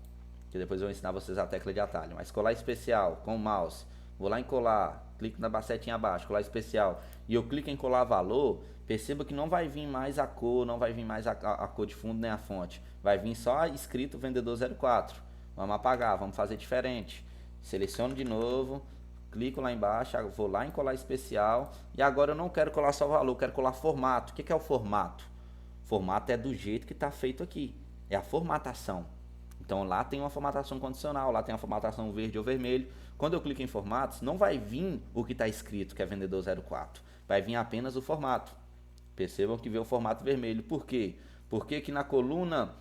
que depois eu vou ensinar vocês a tecla de atalho, mas colar especial com o mouse, vou lá em colar, clico na setinha abaixo, colar especial, e eu clico em colar valor, perceba que não vai vir mais a cor, não vai vir mais a cor de fundo nem a fonte, vai vir só escrito vendedor 04. Vamos apagar, vamos fazer diferente. Seleciono de novo, clico lá embaixo, vou lá em colar especial, e agora eu não quero colar só o valor, eu quero colar formato. O que é o formato? Formato é do jeito que está feito aqui, é a formatação. Então lá tem uma formatação condicional, lá tem a formatação verde ou vermelho. Quando eu clico em formatos, não vai vir o que está escrito, que é vendedor 04. Vai vir apenas o formato. Percebam que vê o formato vermelho. Por quê? Porque aqui na coluna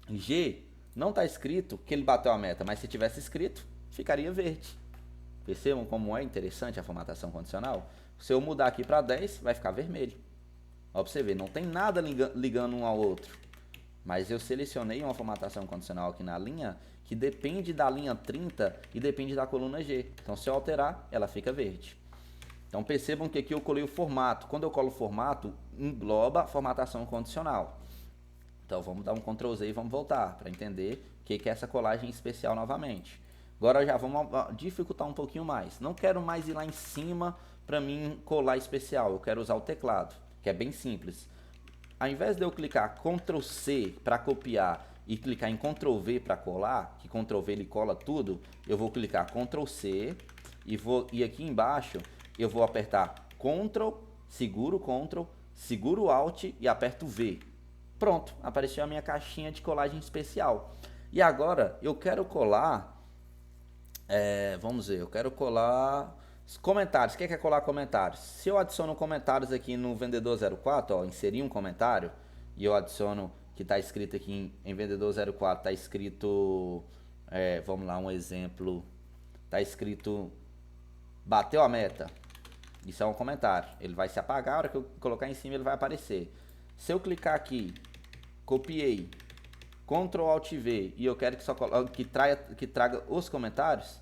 G não está escrito que ele bateu a meta, mas se tivesse escrito, ficaria verde. Percebam como é interessante a formatação condicional? Se eu mudar aqui para 10, vai ficar vermelho. Ó, pra você ver, não tem nada ligando um ao outro. Mas eu selecionei uma formatação condicional aqui na linha que depende da linha 30 e depende da coluna G. Então se eu alterar, ela fica verde. Então percebam que aqui eu colei o formato. Quando eu colo o formato, engloba a formatação condicional. Então vamos dar um Ctrl Z e vamos voltar para entender o que é essa colagem especial novamente. Agora já vamos dificultar um pouquinho mais. Não quero mais ir lá em cima para mim colar especial. Eu quero usar o teclado, que é bem simples. Ao invés de eu clicar Ctrl C para copiar e clicar em Ctrl V para colar, que Ctrl V ele cola tudo, eu vou clicar Ctrl C e aqui embaixo eu vou apertar Ctrl, seguro Alt e aperto V. Pronto, apareceu a minha caixinha de colagem especial. E agora eu quero colar, vamos ver, eu quero colar comentários. O que é colar comentários? Se eu adiciono comentários aqui no vendedor 04, ó, inserir um comentário, e eu adiciono que está escrito aqui em vendedor 04, está escrito, vamos lá, um exemplo, está escrito bateu a meta. Isso é um comentário. Ele vai se apagar, a hora que eu colocar em cima ele vai aparecer. Se eu clicar aqui, copiei, Ctrl Alt V, e eu quero que traga os comentários,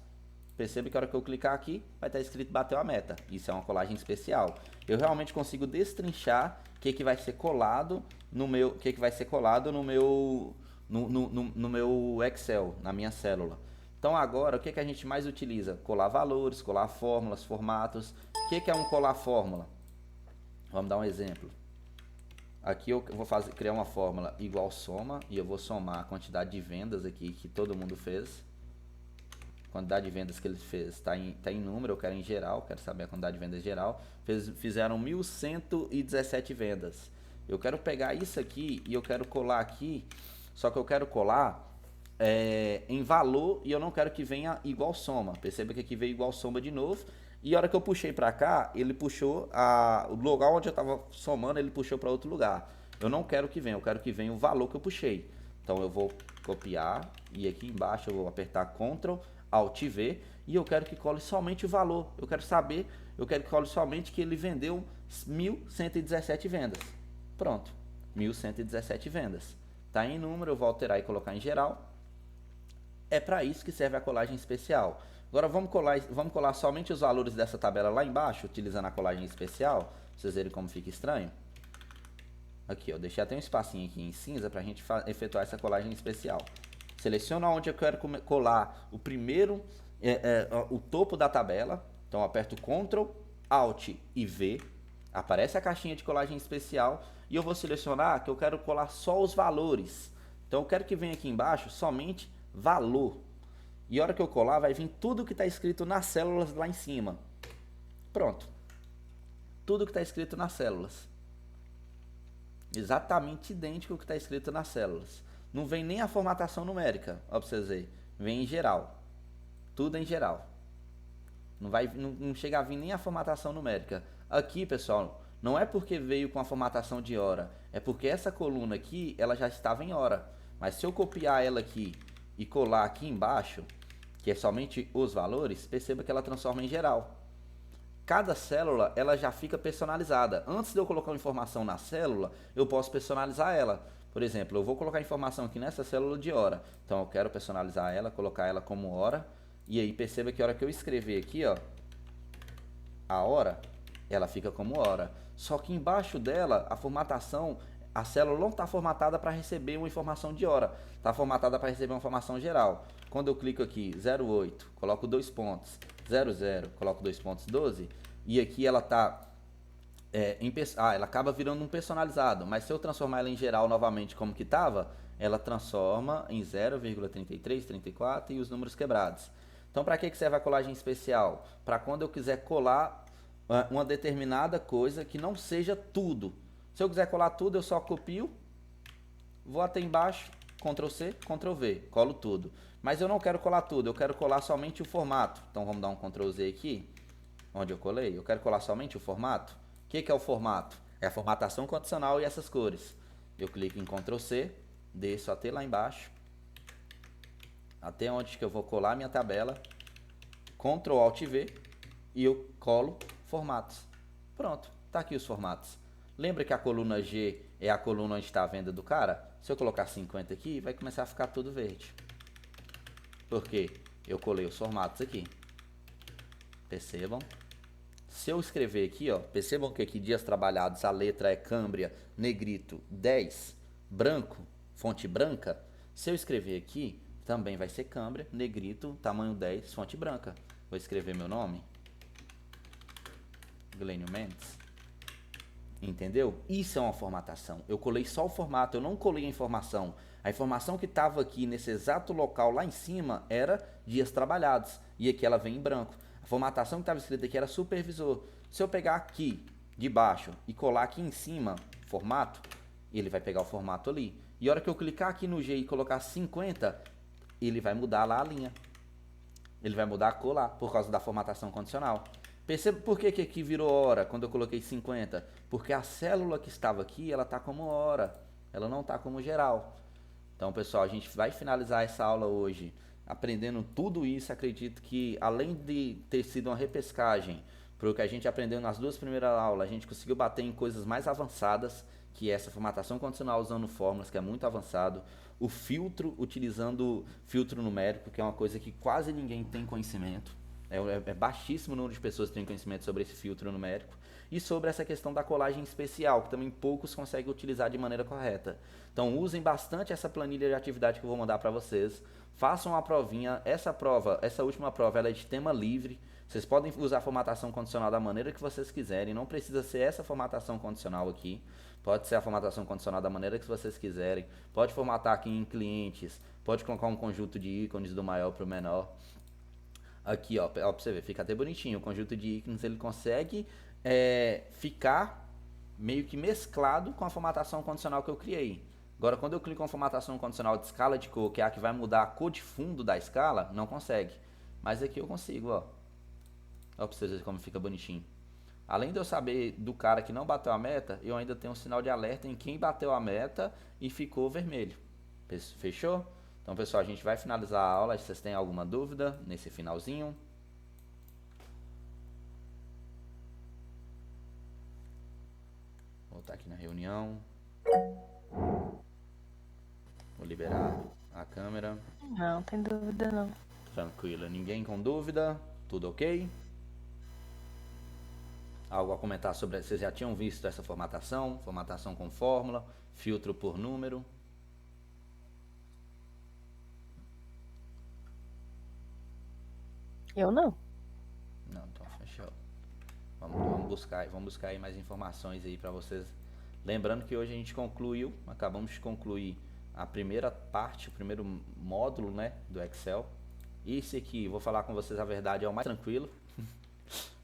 perceba que a hora que eu clicar aqui, vai estar escrito bateu a meta. Isso é uma colagem especial. Eu realmente consigo destrinchar o que vai ser colado no meu, no meu Excel, na minha célula. Então agora, o que a gente mais utiliza? Colar valores, colar fórmulas, formatos. O que é um colar fórmula? Vamos dar um exemplo. Aqui eu vou criar uma fórmula igual soma, e eu vou somar a quantidade de vendas aqui que todo mundo fez. A quantidade de vendas que ele fez está em número, eu quero em geral, quero saber a quantidade de vendas geral. Fizeram 1.117 vendas. Eu quero pegar isso aqui e eu quero colar aqui, só que eu quero colar em valor e eu não quero que venha igual soma. Perceba que aqui veio igual soma de novo. E a hora que eu puxei para cá, ele puxou o lugar onde eu estava somando, ele puxou para outro lugar. Eu não quero que venha, eu quero que venha o valor que eu puxei. Então eu vou copiar e aqui embaixo eu vou apertar Ctrl, Alt V e eu quero que cole somente o valor. Eu quero saber, eu quero que cole somente que ele vendeu 1.117 vendas. Pronto, 1.117 vendas. Tá em número, eu vou alterar e colocar em geral. É para isso que serve a colagem especial. Agora vamos colar somente os valores dessa tabela lá embaixo, utilizando a colagem especial, pra vocês verem como fica estranho. Aqui, eu deixei até um espacinho aqui em cinza para a gente efetuar essa colagem especial. Seleciono onde eu quero colar o primeiro, o topo da tabela. Então eu aperto Ctrl, Alt e V. Aparece a caixinha de colagem especial e eu vou selecionar que eu quero colar só os valores. Então eu quero que venha aqui embaixo somente valor. E a hora que eu colar vai vir tudo que está escrito nas células lá em cima. Pronto. Tudo que está escrito nas células. Exatamente idêntico ao que está escrito nas células. Não vem nem a formatação numérica, ó, pra vocês verem. Vem em geral. Tudo em geral. Não chega a vir nem a formatação numérica. Aqui, pessoal, não é porque veio com a formatação de hora. É porque essa coluna aqui, ela já estava em hora. Mas se eu copiar ela aqui e colar aqui embaixo, que é somente os valores, perceba que ela transforma em geral. Cada célula, ela já fica personalizada. Antes de eu colocar uma informação na célula, eu posso personalizar ela. Por exemplo, eu vou colocar informação aqui nessa célula de hora. Então, eu quero personalizar ela, colocar ela como hora. E aí, perceba que a hora que eu escrever aqui, ó, a hora, ela fica como hora. Só que embaixo dela, a formatação, a célula não está formatada para receber uma informação de hora. Está formatada para receber uma informação geral. Quando eu clico aqui, 08, coloco 2 pontos. 00, coloco 2 pontos 12, e aqui ela tá ela acaba virando um personalizado, mas se eu transformar ela em geral novamente como que estava, ela transforma em 0,33, 34 e os números quebrados. Então para que serve a colagem especial? Para quando eu quiser colar uma determinada coisa que não seja tudo. Se eu quiser colar tudo, eu só copio, vou até embaixo, Ctrl C, Ctrl V, colo tudo. Mas eu não quero colar tudo, eu quero colar somente o formato. Então vamos dar um Ctrl Z aqui, onde eu colei. Eu quero colar somente o formato. O que é o formato? É a formatação condicional e essas cores. Eu clico em Ctrl C, desço até lá embaixo, até onde que eu vou colar minha tabela, Ctrl Alt V e eu colo formatos. Pronto, tá aqui os formatos. Lembra que a coluna G é a coluna onde está a venda do cara? Se eu colocar 50 aqui, vai começar a ficar tudo verde. Porque eu colei os formatos aqui. Percebam? Se eu escrever aqui, ó, percebam que aqui dias trabalhados a letra é câmbria, negrito, 10, branco, fonte branca. Se eu escrever aqui, também vai ser câmbria, negrito, tamanho 10, fonte branca. Vou escrever meu nome. Glênio Mendes. Entendeu? Isso é uma formatação. Eu colei só o formato, eu não colei a informação. A informação que estava aqui nesse exato local lá em cima era dias trabalhados. E aqui ela vem em branco. A formatação que estava escrita aqui era supervisor. Se eu pegar aqui de baixo e colar aqui em cima formato, ele vai pegar o formato ali. E a hora que eu clicar aqui no G e colocar 50, ele vai mudar lá a linha. Ele vai mudar a cor lá, por causa da formatação condicional. Perceba por que aqui virou hora quando eu coloquei 50? Porque a célula que estava aqui, ela está como hora. Ela não está como geral. Então, pessoal, a gente vai finalizar essa aula hoje aprendendo tudo isso. Acredito que, além de ter sido uma repescagem para o que a gente aprendeu nas duas primeiras aulas, a gente conseguiu bater em coisas mais avançadas, que é essa formatação condicional usando fórmulas, que é muito avançado. O filtro, utilizando filtro numérico, que é uma coisa que quase ninguém tem conhecimento. É baixíssimo o número de pessoas que têm conhecimento sobre esse filtro numérico. E sobre essa questão da colagem especial, que também poucos conseguem utilizar de maneira correta. Então usem bastante essa planilha de atividade que eu vou mandar para vocês. Façam uma provinha. Essa última prova, ela é de tema livre. Vocês podem usar a formatação condicional da maneira que vocês quiserem. Não precisa ser essa formatação condicional aqui. Pode ser a formatação condicional da maneira que vocês quiserem. Pode formatar aqui em clientes. Pode colocar um conjunto de ícones do maior para o menor. Aqui, ó, pra você ver, fica até bonitinho. O conjunto de ícones, ele consegue ficar meio que mesclado com a formatação condicional que eu criei. Agora, quando eu clico em formatação condicional de escala de cor, que é a que vai mudar a cor de fundo da escala, não consegue. Mas aqui eu consigo, ó. Ó, pra vocês verem como fica bonitinho. Além de eu saber do cara que não bateu a meta, eu ainda tenho um sinal de alerta em quem bateu a meta e ficou vermelho. Fechou? Então, pessoal, a gente vai finalizar a aula. Se vocês têm alguma dúvida nesse finalzinho. Vou voltar aqui na reunião. Vou liberar a câmera. Não, tem dúvida não. Tranquilo. Ninguém com dúvida? Tudo ok? Algo a comentar sobre? Vocês já tinham visto essa formatação? Formatação com fórmula, filtro por número. Eu não. Não, então fechou. Vamos buscar aí mais informações aí para vocês. Lembrando que hoje a gente acabamos de concluir a primeira parte, o primeiro módulo, né, do Excel. Esse aqui, vou falar com vocês a verdade, é o mais tranquilo.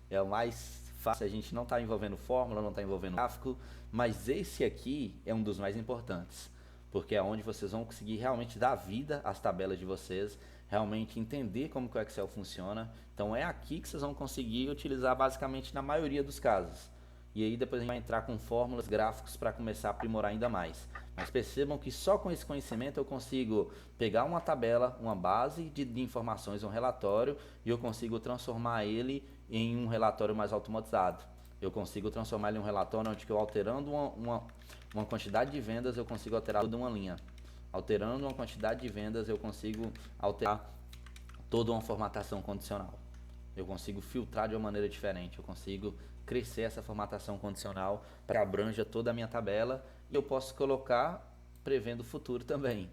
É o mais fácil, a gente não está envolvendo fórmula, não está envolvendo gráfico, mas esse aqui é um dos mais importantes, porque é onde vocês vão conseguir realmente dar vida às tabelas de vocês, realmente entender como que o Excel funciona. Então é aqui que vocês vão conseguir utilizar basicamente na maioria dos casos. E aí depois a gente vai entrar com fórmulas, gráficos para começar a aprimorar ainda mais. Mas percebam que só com esse conhecimento eu consigo pegar uma tabela, uma base de informações, um relatório, e eu consigo transformar ele em um relatório mais automatizado. Eu consigo transformar ele em um relatório onde eu alterando uma quantidade de vendas, eu consigo alterar toda uma linha. Alterando uma quantidade de vendas, eu consigo alterar toda uma formatação condicional. Eu consigo filtrar de uma maneira diferente, eu consigo crescer essa formatação condicional para que abranja toda a minha tabela, e eu posso colocar prevendo o futuro também.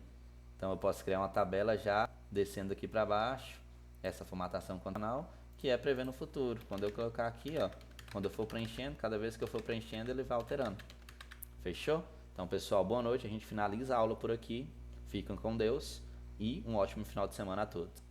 Então eu posso criar uma tabela já descendo aqui para baixo, essa formatação condicional, que é prevendo o futuro. Quando eu colocar aqui, ó, quando eu for preenchendo, cada vez que eu for preenchendo, ele vai alterando. Fechou? Então, pessoal, boa noite. A gente finaliza a aula por aqui. Fiquem com Deus e um ótimo final de semana a todos.